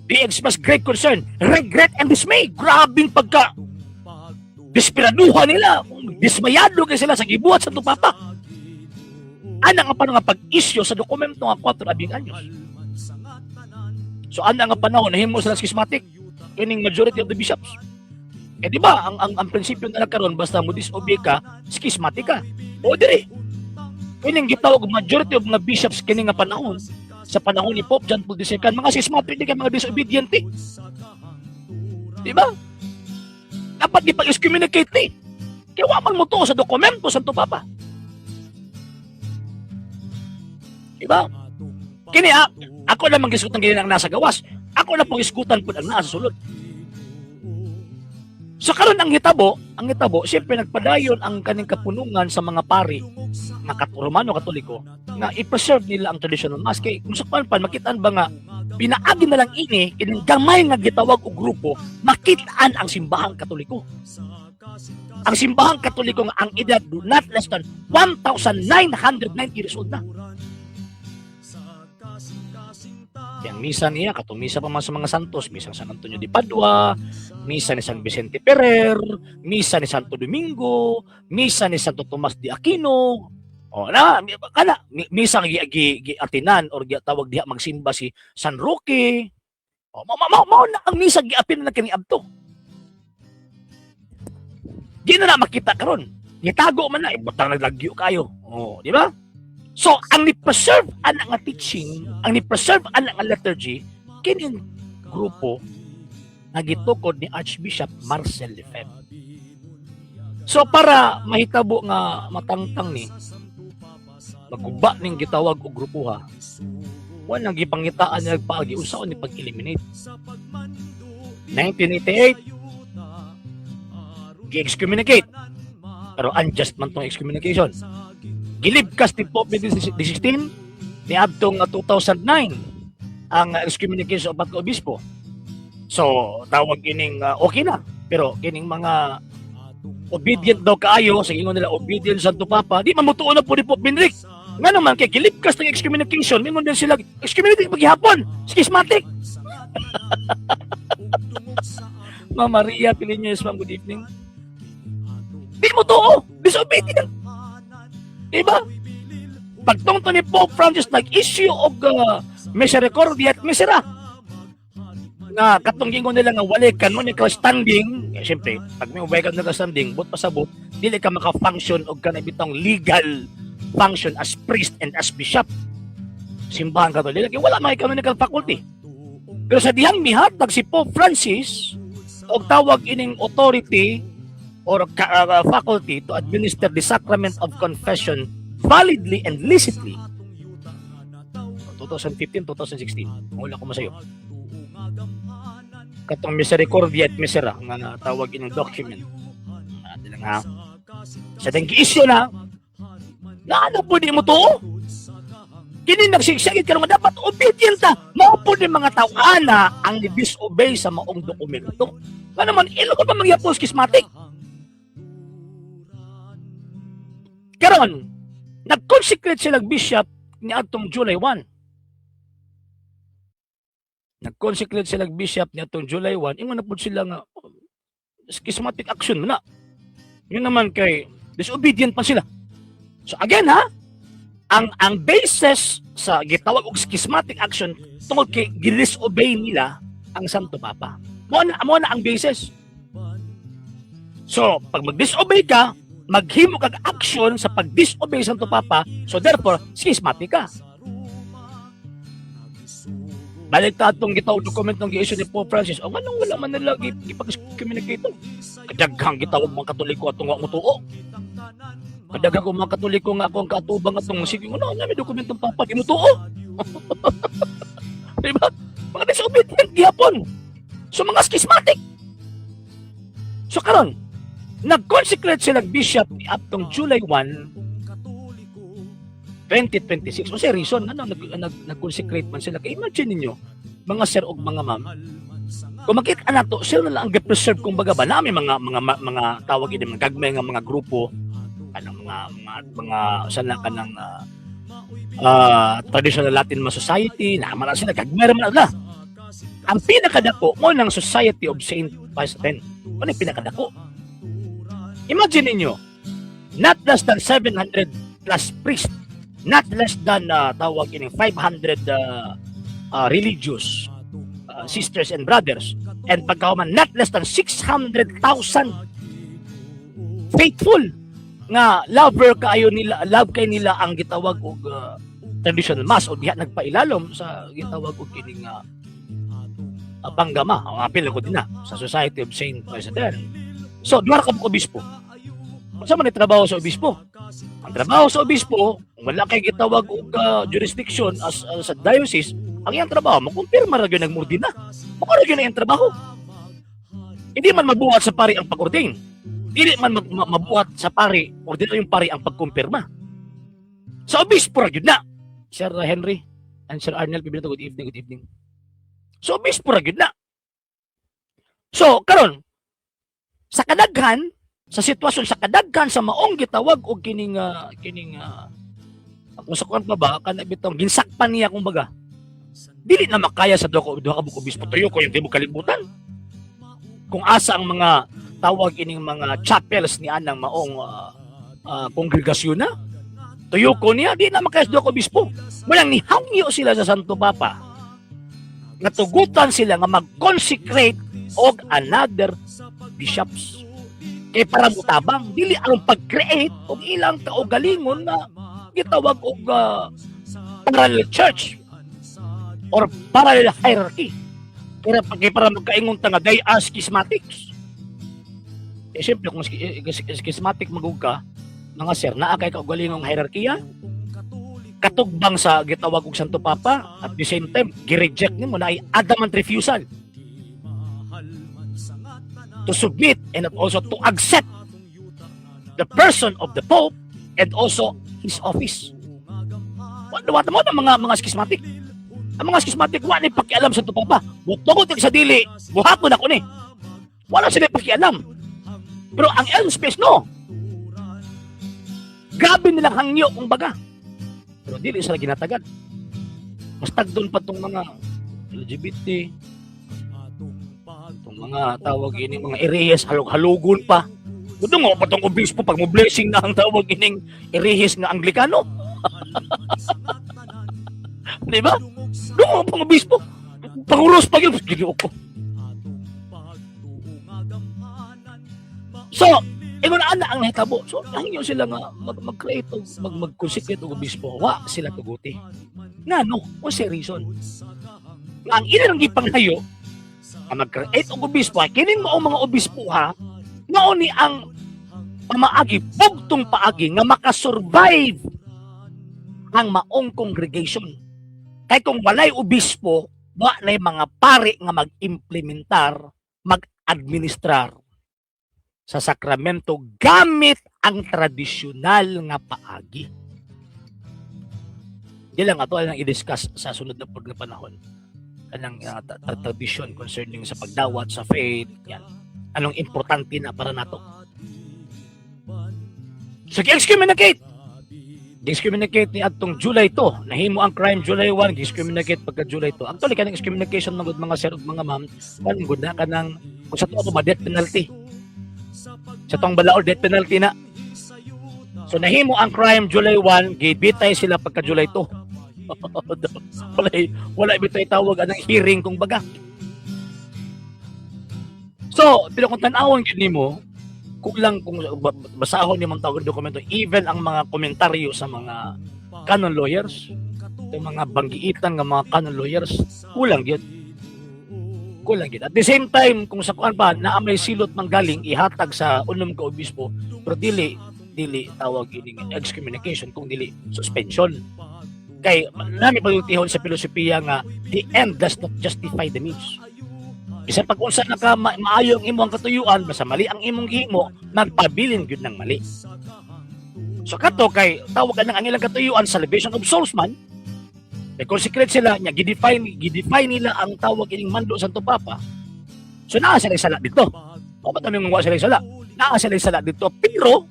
they expressed great concern, regret, and dismay. Grabing pagka desperaduhan nila. Dismayado kayo sila sa gibuhat sa Papa. Ana nga panahon nga pag-issue sa dokumento nga 4 abing anyos. So ana nga panahon nahimo sila schismatic kining majority of the bishops. Di ba ang prinsipyo na nagkaroon basta mo disobey ka, schismatic ka. O diri. Kining gitawag majority of mga bishops kining nga panahon sa panahon ni Pope John Paul II, mga schismatic di kay mga disobedient. Di ba? Dapat gipag-excommunicate ni. Kaya wa man mo to sa dokumento sa Papa. Diba? Kini ako na mag-isgutan gini ang nasa gawas. Ako na pong isgutan po ang nasa sulod. So karon ang hitabo, siyempre nagpadayon ang kaning kapunungan sa mga pari na Romano Katoliko na i-preserve nila ang traditional mass. Kay kung sakpan makitaan ba nga pinaagi na lang ini kining gamay nga gitawag og grupo, makitaan ang simbahang Katoliko. Ang simbahang Katoliko nga ang edad not less than 1,990 years old na. Yang misa niya, katong misa pa sa mga santos, misa San Antonio de Padua, misa ni San Vicente Ferrer, misa ni Santo Domingo, misa ni Santo Tomas de Aquino, misa gi-atinan or tawag diha magsimba si San Roque. Mao na ang misa gi-apin na kini adto. Di na makita karon. Gitago man na, ibutang naglagyo kayo. Di ba? So, ang ni-preserve ang teaching, ang ni-preserve ang liturgy, kining grupo na gitukod ni Archbishop Marcel Lefebvre. So, para mahitabo nga matangtang ni, maguba ning gitawag og grupo ha, wala nang gipangitaan niya nagpaagi usaon ni pag-eliminate. 1988, gi-excommunicate. Pero unjust man tong excommunication. Gilibkas ni Pope Benedict XVI ni adtong 2009 ang excommunication of mga obispo. So tawag kining okay na, pero kining mga obedient daw kaayo sa ingon nila obedient sa Santo Papa, di mamutuon na po ni Pope Benedict. Nga naman kay gilibkas ng excommunication, mingon din sila excommunicate paghihapon, schismatic. Mama Maria Piliñez, ma'am, good evening. Di mo to, disobedient. Diba? Pagtungto ni Pope Francis nag-issue og misericordia at misera nga katong gingon nila nga wala canonical standing, siyempre pag may ubay ka naka-standing but pasabot dili ka maka-function og kanay bitong legal function as priest and as bishop. Simbahan Katoliko wala may canonical faculty. Pero sa dihang mihatag si Pope Francis og tawag ining authority or faculty to administer the sacrament of confession validly and licitly. 2015-2016 wala ko masayo katong misericordia at misera nga tawag ining document natin nga sa tangki issue na ano po di mo to kini nagsigsagit karon nga dapat obedient ta mao po ni mga tao ana ang disobey sa maong dokumento nga naman ilo ko pa magyapos schismatic karon nag-consecrate sila bishop ni atong July 1. Nag-consecrate sila bishop ni atong July 1. Ingon na po sila nga schismatic action na. Yun naman kay disobedient pa sila. So again ha, ang basis sa gitawag og schismatic action tungod kay disobey nila ang Santo Papa. Mo na ang basis. So pag mag-disobey ka, maghimo kag action sa pag-disobey sa Santo Papa, so therefore schismatic ka. Balik ta atong gitawag document ng gi-issue ni Pope Francis. O anong wala man nila gipag-communicate to? Kadaghang gitawag mga Katoliko atong wa mutuo. Kadaghang mga Katoliko nga akong katubang atong sige ano na may dokumentong Papa di mutuo. Diba? Mga disobedient gihapon. So mga schismatic. So karon nag-consecrate sila bishop ni atong July 1 2026. O say reason ano nag-consecrate man sila. Kaya imagine ninyo mga sir og mga ma'am. Kung makita nato sila na lang ang preserve kung baga ba namin mga tawag ini mga gagmay nga mga grupo kanang mga sana kanang traditional Latin society na man sila gagmay man na. Ang pinakadako mo ng Society of Saint Pius X. Ano yung pinakadako? Imagine ninyo, not less than 700 plus priests, not less than tawag ini 500 religious sisters and brothers, and pagkahuman not less than 600,000 faithful nga love kay nila ang gitawag og traditional mass o diha nagpailalom sa gitawag og kining panggama o apil ko din na sa Society of Saint Pius X. So, duwara ka po obispo. Sa man trabaho sa obispo? Ang trabaho sa obispo, wala kay gitawag og jurisdiction as sa diocese, ang iyang trabaho, makumpirma ra gyud nagmurdina. Mao ra gyud ang trabaho. Hindi man mabuhat sa pari ang pag-ordain. Dili man mabuhat sa pari, ordinaryo yung pari ang pagkumpirma. Sa obispo ra gyud na. Sir Henry and Sir Arnel, good evening, good evening. So obispo ra gyud na. So, karon sa kadaghan, sa sitwasyon sa kadaghan sa maong gitawag og kining kung sa kuan pa ba kana bitong ginsakpan niya kumbaga. Dili na makaya sa duha ka obispo tuyo ko yung di mo kalibutan. Kung asa ang mga tawag ining mga chapels ni anang maong kongregasyon na tuyo ko niya di na makaya sa duha ka obispo. Mulang nihangyo sila sa Santo Papa. Natugutan sila nga mag-consecrate og another bishops. Kaya para mutabang, dili ang pag-create og ilang kaugalingon na gitawag og parallel church or parallel hierarchy. Kaya para magkaingon ta nga they are schismatics. Eh siyempre kung schismatic magug ka, mga sir, naa kay kaugalingong hierarkiya, katugbang sa gitawag og Santo Papa, at the same time, gi-reject nimo na ay adamant refusal to submit and also to accept the person of the Pope and also his office. Wala mo na mga schismatic. Ang mga schismatic wala ni pakialam sa Papa. Butog sa dili, buhaton ako ni. Wala sila pakialam. Pero ang Elm Space no. Grabe nilang hangyo kung baga. Pero dili sila ginatagan. Mas tagdon pa tong mga LGBT, mga tawag ining mga erehis halog-halugon pa. Gusto mo pa tong obispo pag mo blessing na ang tawag ining erehis nga Anglikano. Di ba? Dungo ang pang-obispo. Pangulos pa yun. Giliw ko. So, ingon ana ang nahitabo. So, nahingyo sila nga mag-create o mag-consecrate og obispo. Wa sila tuguti. Ngano? O si reason. Nga ang ilang gipanghayo ang mag-create og obispo, kining mao mga obispo ha, mao ni ang pamaagi, bugtong paagi nga makasurvive ang maong congregation. Kay kung walay obispo, wa na mga pari nga mag-implementar, mag-administrar sa sakramento gamit ang tradisyonal nga paagi. Di lang ato ang i-discuss sa sunod na panahon. Anong tradisyon concerning sa pagdawat sa faith, yan. Anong importante na para nato. So, gi-excommunicate ni atong July 2. Nahimo ang crime July 1, gi-excommunicate pagka July 2. Actually, kanang excommunication ng mga sir mga ma'am, good na kanang, kung sa ito death penalty. Sa itong balaod, death penalty na. So, nahimo ang crime July 1, gibitay sila pagka July 2. wala bitay tawag anang hearing kung baga. So, pero kung tanawon gyud nimo, kulang kung basahon ni mong tawag dokumento, even ang mga komentaryo sa mga canon lawyers, yung mga banggiitan nga mga canon lawyers, kulang gyud. At the same time, kung sa kuan pa na may silot manggaling ihatag sa unom ka obispo, pero dili tawag ining excommunication kung dili suspension. Kay nami pagtihon sa filosofiya nga the end does not justify the means. Bisan pag unsa naka maayo ang imong katuyuan, basta mali ang imong gihimo, magpabilin gyud ng mali. So kato kay tawag ang ilang katuyuan salvation of souls man. Kay consecrate sila nya gidefine nila ang tawag ining mando Santo Papa. So naa sila sala dito. O ba tamang wa sila sala? Naa sila sala dito pero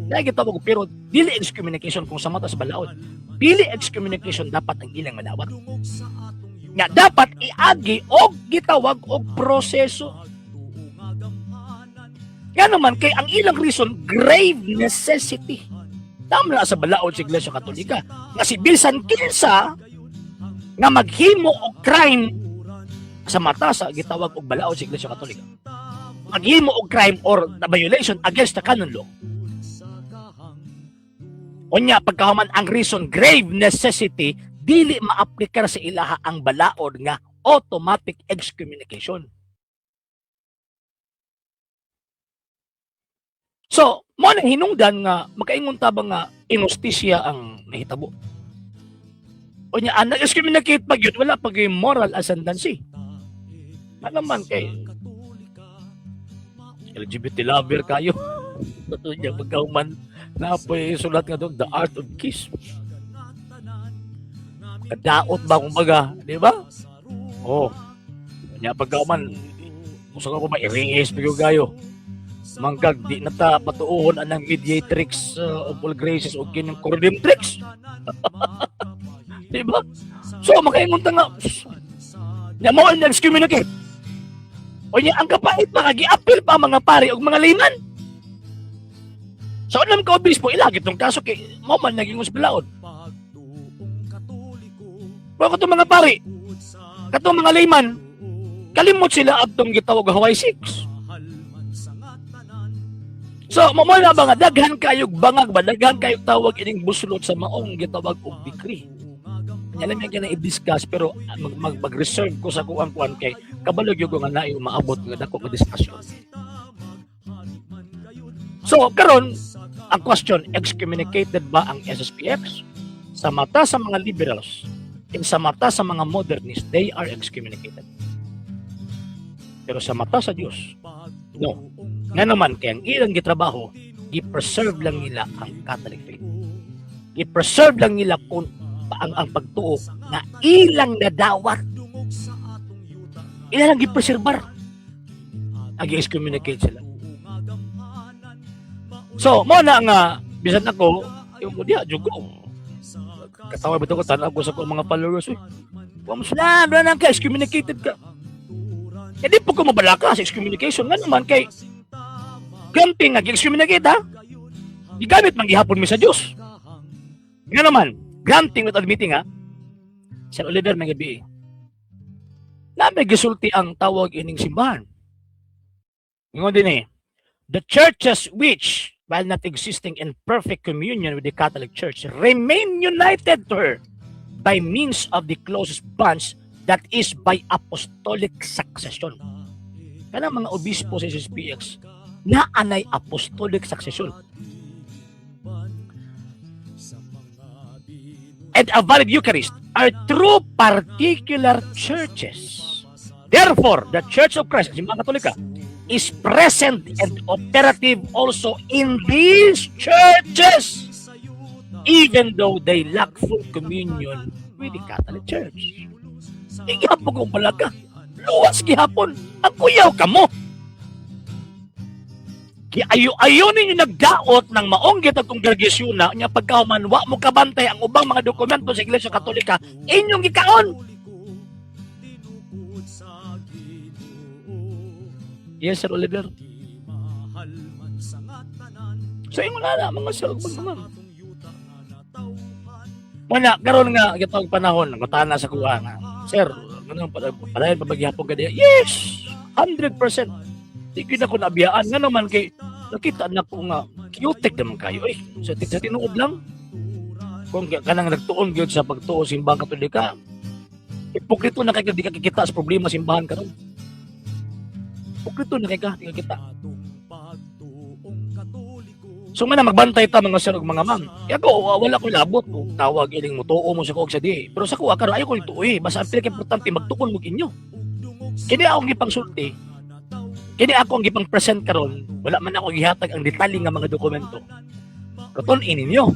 Dahil gitawag ko, pero dili excommunication kung sa mata sa balaod. Dili excommunication dapat ang ilang madawat. Nga dapat iagi og gitawag og proseso. Nga naman kay ang ilang reason grave necessity. Tama na sa balaod sa Iglesia Katolika. Nga si bisan kinsa nga maghimo og crime sa mata sa gitawag og balaod sa Iglesia Katolika. Maghimo og crime or the violation against the canon law. Unya pagkahuman ang reason grave necessity, dili maaplikar sa ilaha ang balaod nga automatic excommunication. So, mo na hinungdan nga makaingon tabang nga inustisya ang nahitabo. Unya ang excommunicate pag yun, wala pag yung moral ascendancy. Ano man kay LGBT lover kayo. Unya pagkahuman na po sulat nga doon, The Art of Kiss. Kadaot ba kumbaga, di ba? Oh. Kanya pagkauman, gusto ko ma-iringis bigyo gayo. Manggag, di na ta patuuhon anang mediatrix of all graces o kining coordinatrix. Di ba? So, makaingon ta nga, niya mo ang excommunicate. O niya, ang kapait pa, kagi-appeal pa mga pari o mga layman. So, alam ka, obispo, ilagit ng kaso kay Moman naging usbalaod. Pero katong mga pari, katong mga layman, kalimot sila atong gitawag Hawaii 6. So, Moman na ba nga, daghan kayog bangag ba, daghan kayog tawag ining buslot sa maong gitawag og decree. Alam niya na i-discuss, pero mag-reserve ko sa kuan kay kabalog yung nga na yung maabot nga dako ka discussion. So, karon ang question, excommunicated ba ang SSPX? Sa mata sa mga liberals and sa mata sa mga modernists, they are excommunicated. Pero sa mata sa Diyos, no. Nga naman, kaya ang ilang gitrabaho, i-preserve lang nila ang Catholic faith. I-preserve lang nila kung ang pagtuo na ilang nadawat. Ilang i-preservar. Ag-excommunicate sila. So, mo na nga, bisan ako, yung diya, jugo. Katawa ba ito ko, tanap ko sa mga followers, Muslim, na ka, excommunicated ka. Hindi po ko mabalaka sa excommunication. Nga naman, kay camping nga, excommunicate ha? Igamit man gihapon mi sa Diyos. Nga naman, granting without admitting, ha? Sir Oliver, may gabi. Na may gisulti ang tawag ining simbahan. Ngayon din the churches which, while not existing in perfect communion with the Catholic Church, remain united to her by means of the closest bonds, that is by apostolic succession. Kaya mga obispo sa SSPX, naanay apostolic succession. And a valid Eucharist are true particular churches. Therefore, the Church of Christ, Simbahang Katolika, is present and operative also in these churches, even though they lack full communion with the Catholic Church. Igihapon kong balaga, luwas gihapon, ang kuyaw ka mo. Ayaw ninyo nagdaot ng maonggit at kongregasyon na niya pagkahuman, wa mo kabantay ang ubang mga dokumento sa Iglesia Katolika, inyong gikaon. Yes, Sir Oliver. So, yung mga mga sir, mga wala, karon nga, itong panahon, nagutana sa kuha nga, Sir, padayon pabagyapon ka diya? Yes! 100%. Di ko na ko nabiyaan. Nga naman kay, nakita na ko nga, cute naman kayo. Sa tinuod lang. Kung kanang nagtuon gyud sa pagtuo Simbahang Katolika, ipokrito na kayo, di ka kikita sa problema simbahan karon. Ipokrito na kayo, di ka kita. So nga na magbantay ta mga sir ug mga ma'am. Kaya ko wala ko labot kung tawag ining mutuo mo sa ko sa di. Pero sa ko karon ayo ko ituoy. Basta ang pinaka-importante magtukon mo inyo. Kini akong gipangsulti. Kini ako ang gipang present karon. Wala man ako gihatag ang detalye nga mga dokumento. Katun-in ninyo.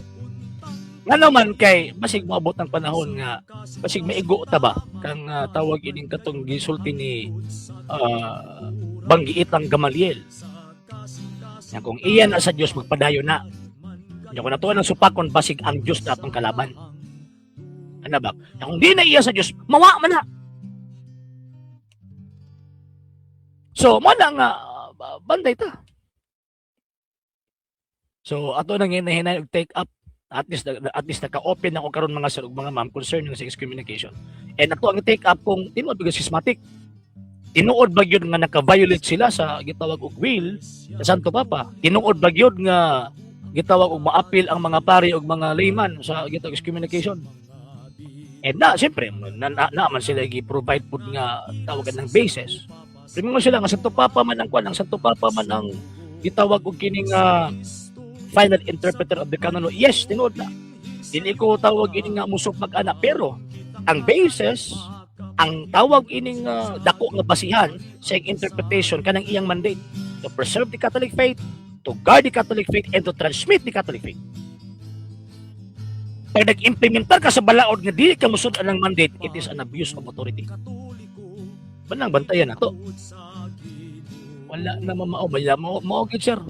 Nga naman kay basig moabot ang panahon nga basig maigo ta ba kang tawag ining katong gisulti ni Banggiitang Gamaliel. Nga kung iyan na sa Diyos, magpadayo na. Kung natuwa ng supakon, basig ang Diyos na atong kalaban. Ano ba? Kung di na iya sa Diyos, mawa man na. So, mana nga, banday ta. So, ato nang hinahinay take up, at least naka-open ako karon mga sir ug mga ma'am concerning sa excommunication. And ato ang take up kung tinuod bigas schismatic. Tinuod ba yun nga naka-violate sila sa gitawag og will sa Santo Papa? Tinuod ba yun nga gitawag og maapil ang mga pari og mga layman sa gitawag excommunication? And siyempre, naman sila gi-provide po nga tawagan ng basis. Primo sila nga Santo Papa man ang kwan, ang Santo Papa man ang gitawag og kining final interpreter of the canon. Yes, tinuod na. Dili ko tawag ini nga musok mag-ana, pero ang basis, ang tawag ining dako nga basihan sa interpretation kanang iyang mandate to preserve the Catholic faith, to guard the Catholic faith, and to transmit the Catholic faith. Pag nag-implementar ka sa balaod nga dili ka musud ang mandate, it is an abuse of authority. Banang bantayan nato. Wala na mao gid sir.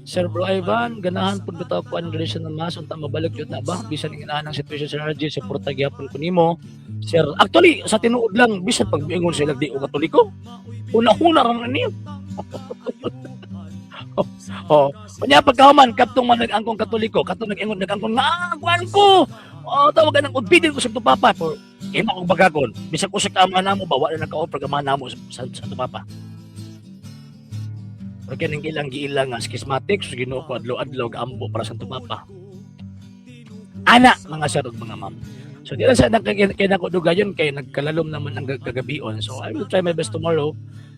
Sir Bro Ivan, ganahan pud bitaw ko ang relation ng mas unta mabalik jud na ba bisan ing inaanang situation sa RG sa porta gyapon ko nimo. Sir, actually sa tinuod lang bisan pag miingon sila di o Katoliko. Una-una ra man niyo. Kanya pagkahuman kadtong man nag-angkong Katoliko, kadtong nag-ingon nag-angkong naaguan ko. Tawagan ng obedient ko sa Santo Papa for imo kong bagagon. Bisan ko sa kama namo ba wala naka-offer kama namo sa Santo Papa. Pero kaya nang giilang nga schismatics, Ginoo ko adlaw-adlaw gaampo para sa Santo Papa. Ana mga sir ug mga ma'am. So di lang sa kaya nako dugayon kay nagkalalom naman ang kagabion. So I will try my best tomorrow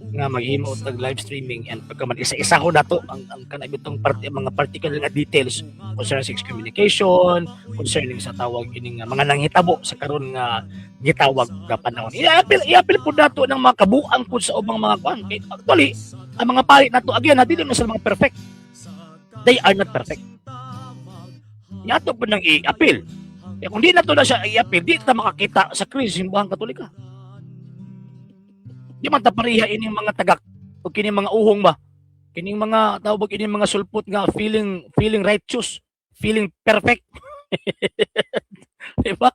nga maghimo og live streaming and pagka man isa-isa ko nato ang kanabitong mga particular nga details concerning sa excommunication, concerning sa tawag ining mga nanghitabo sa karon nga gitawag nga panahon. Iapil po nato ng mga kabuang pud sa ubang mga kwan. Actually, ang mga pari nato again, dili na sila mga perfect. They are not perfect. Yato po nang i-appeal. Kaya kung di na to na siya i-appeal, di ta makakita sa krisis Simbahang Katolika. Di man ta pareha ining mga tagak o kining mga uhong ba. Kining mga tawag ining mga sulpot nga feeling righteous, feeling perfect. Diba?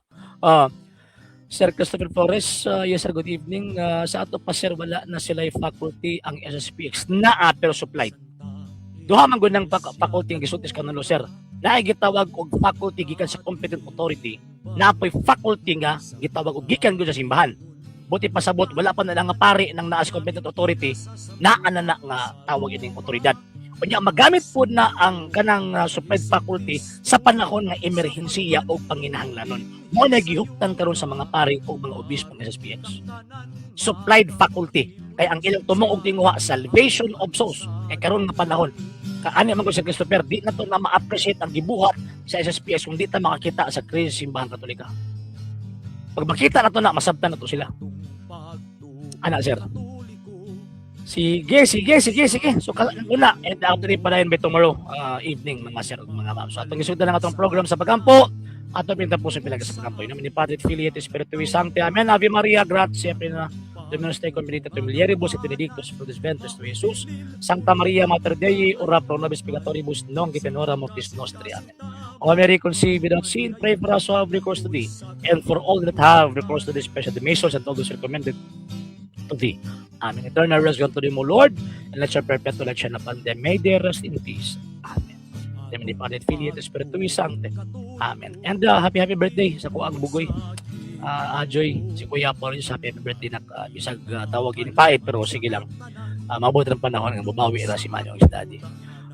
Sir Christopher Flores, yes sir, good evening. Sa ato pa sir, wala na sila faculty ang SSPX na pero supplied. Duha man gud ng faculty ang gisulti sa kanalo sir. Naay gitawag og faculty gikan sa competent authority na apoy faculty nga gitawag og gikan gyud sa simbahan. Buti pasabot wala pa na lang nga pari ng naas competent authority na anana nga tawag ining otoridad. Unya magamit po na ang kanang supplied faculty sa panahon nga emerhensiya o panginahanglanon. Mo na gihuptan karon sa mga pari o mga obispo ng SSPX. Supplied faculty kay ang ilang tumong og tinguha salvation of souls kay karon nga panahon. Kaani man ko sa Christopher di na to na ma-appreciate ang gibuhat sa SSPX kung di ta makakita sa Christ Simbahan Katolika. Pag makita na to na masabtan na to sila. Ana sir. Sige. So una, and after pa rin by tomorrow evening mga sir ug mga ma'am. So atong isudan na atong program sa pagampo. Ato pinta po sa pilaga sa pagampo. Namin ni Padre Filiate Spiritui Sancti. Amen. Ave Maria, gratia plena Dominus tecum benedicta tu mulieribus et benedictus fructus ventris tui, Jesus. Sancta Maria Mater Dei, ora pro nobis peccatoribus, nunc et in hora mortis nostri. Amen. O Mary conceived without sin, pray for us who have recourse to thee, and for all that have recourse to thee, especially the Masons and all those recommended to thee. Amen. Eternal rest unto thee, O Lord, and let your perpetual light shine upon them. May they rest in peace. Amen. Amen. Padre Filiate Spiritui Sancti. Amen. And happy birthday sa kuang bugoy. Ajoy, si Kuya Paul, happy birthday na bisag tawagin pait, pero sige lang. Mabuti ng panahon ng bumawi na si Manyo ang daddy.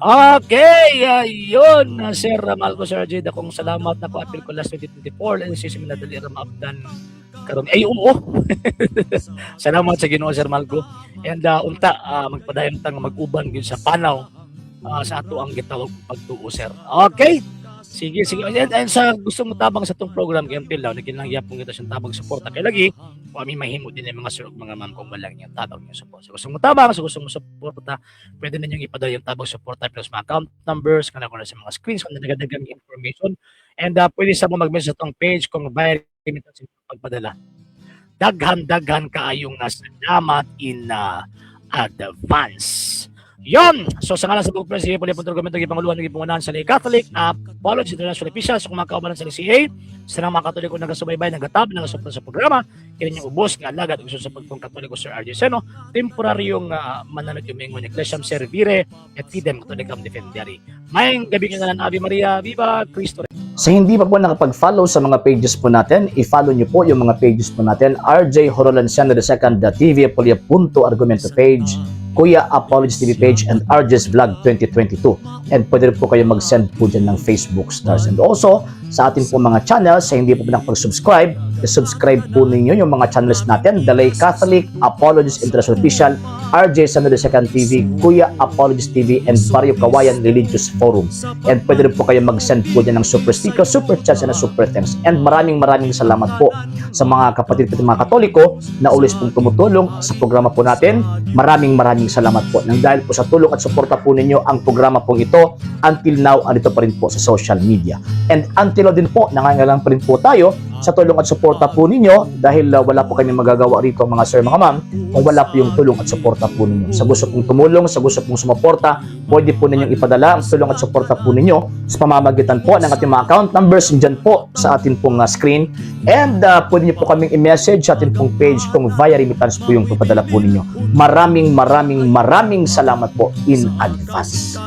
Okay, yun. Sir Malco, Sir Jade, akong salamat na ko apil ko last 2024 and sisi minadali ramabdan karon ay oo. Salamat sa Ginoo Sir Malco. And unta magpadayon tang mag-uban gyud sa panaw sa ato ang gitawag pagtuo sir. Okay. Sige. And sa gusto mo tabang sa tong program kay until now naginlangyap mo kita sa tabang suporta kay lagi kami mahimo din ang mga sir ug mga ma'am kung walang yung tabang yung support. So gusto mo tabang, gusto mo suporta, pwede na yung ipadala yung tabang suporta plus mga account numbers kana sa mga screens kung nagadagang information. And pwede sa mo mag-message sa tong page kung bayad remittance pagpadala. Daghan kaayong salamat in advance. Yon! So sa ngalan sa buong Presidente Puli Punto Argumento Gipanguluhan ng Gipungunahan sa Lay Catholic Apology International Officials sa mga kaubanan sa LCA sa mga Katoliko nagasubaybay nagatab nagasuport sa programa kaninyang ubos nga alagad ug sa pagtong Katoliko Sir R.J. Seno temporaryong mananod yung mga Ecclesiam Servire et Fidem Catholicam Defendere. Mayang gabi nga Ave Maria, Viva Cristo. Sa hindi pa po nakapag-follow sa mga pages po natin, i-follow nyo po yung mga pages po natin, RJ Horolanciano II, TV Apolia Punto Argumento page, Kuya Apologies TV page, and RJ's Vlog 2022. And pwede rin po kayo mag-send po dyan ng Facebook stars. And also, sa ating po mga channels, sa hindi po nakapag-subscribe, i-subscribe po ninyo yung mga channels natin, The Lay Catholic, Apologies International Official, RJ Sano II TV, Kuya Apologies TV, and Barrio Kawayan Religious Forum. And pwede rin po kayo mag-send po dyan ng super sticker, super chats, and super thanks. And maraming salamat po sa mga kapatid at mga Katoliko na always pong tumutulong sa programa po natin. Maraming salamat po. Nang dahil po sa tulong at suporta po ninyo, ang programa pong ito, until now, andito pa rin po sa social media. And until now din po, nangangailangan pa rin po tayo sa tulong at suporta po ninyo dahil wala po kami magagawa rito mga sir, mga ma'am, kung wala po yung tulong at suporta po ninyo. Sa gusto pong tumulong, sa gusto pong sumuporta, pwede po ninyong ipadala ang tulong at suporta po ninyo sa pamamagitan po ng ating mga account numbers dyan po sa ating pong screen. And pwede nyo po kaming i-message sa ating pong page kung via remittance po yung papadala po ninyo. Maraming salamat po in advance.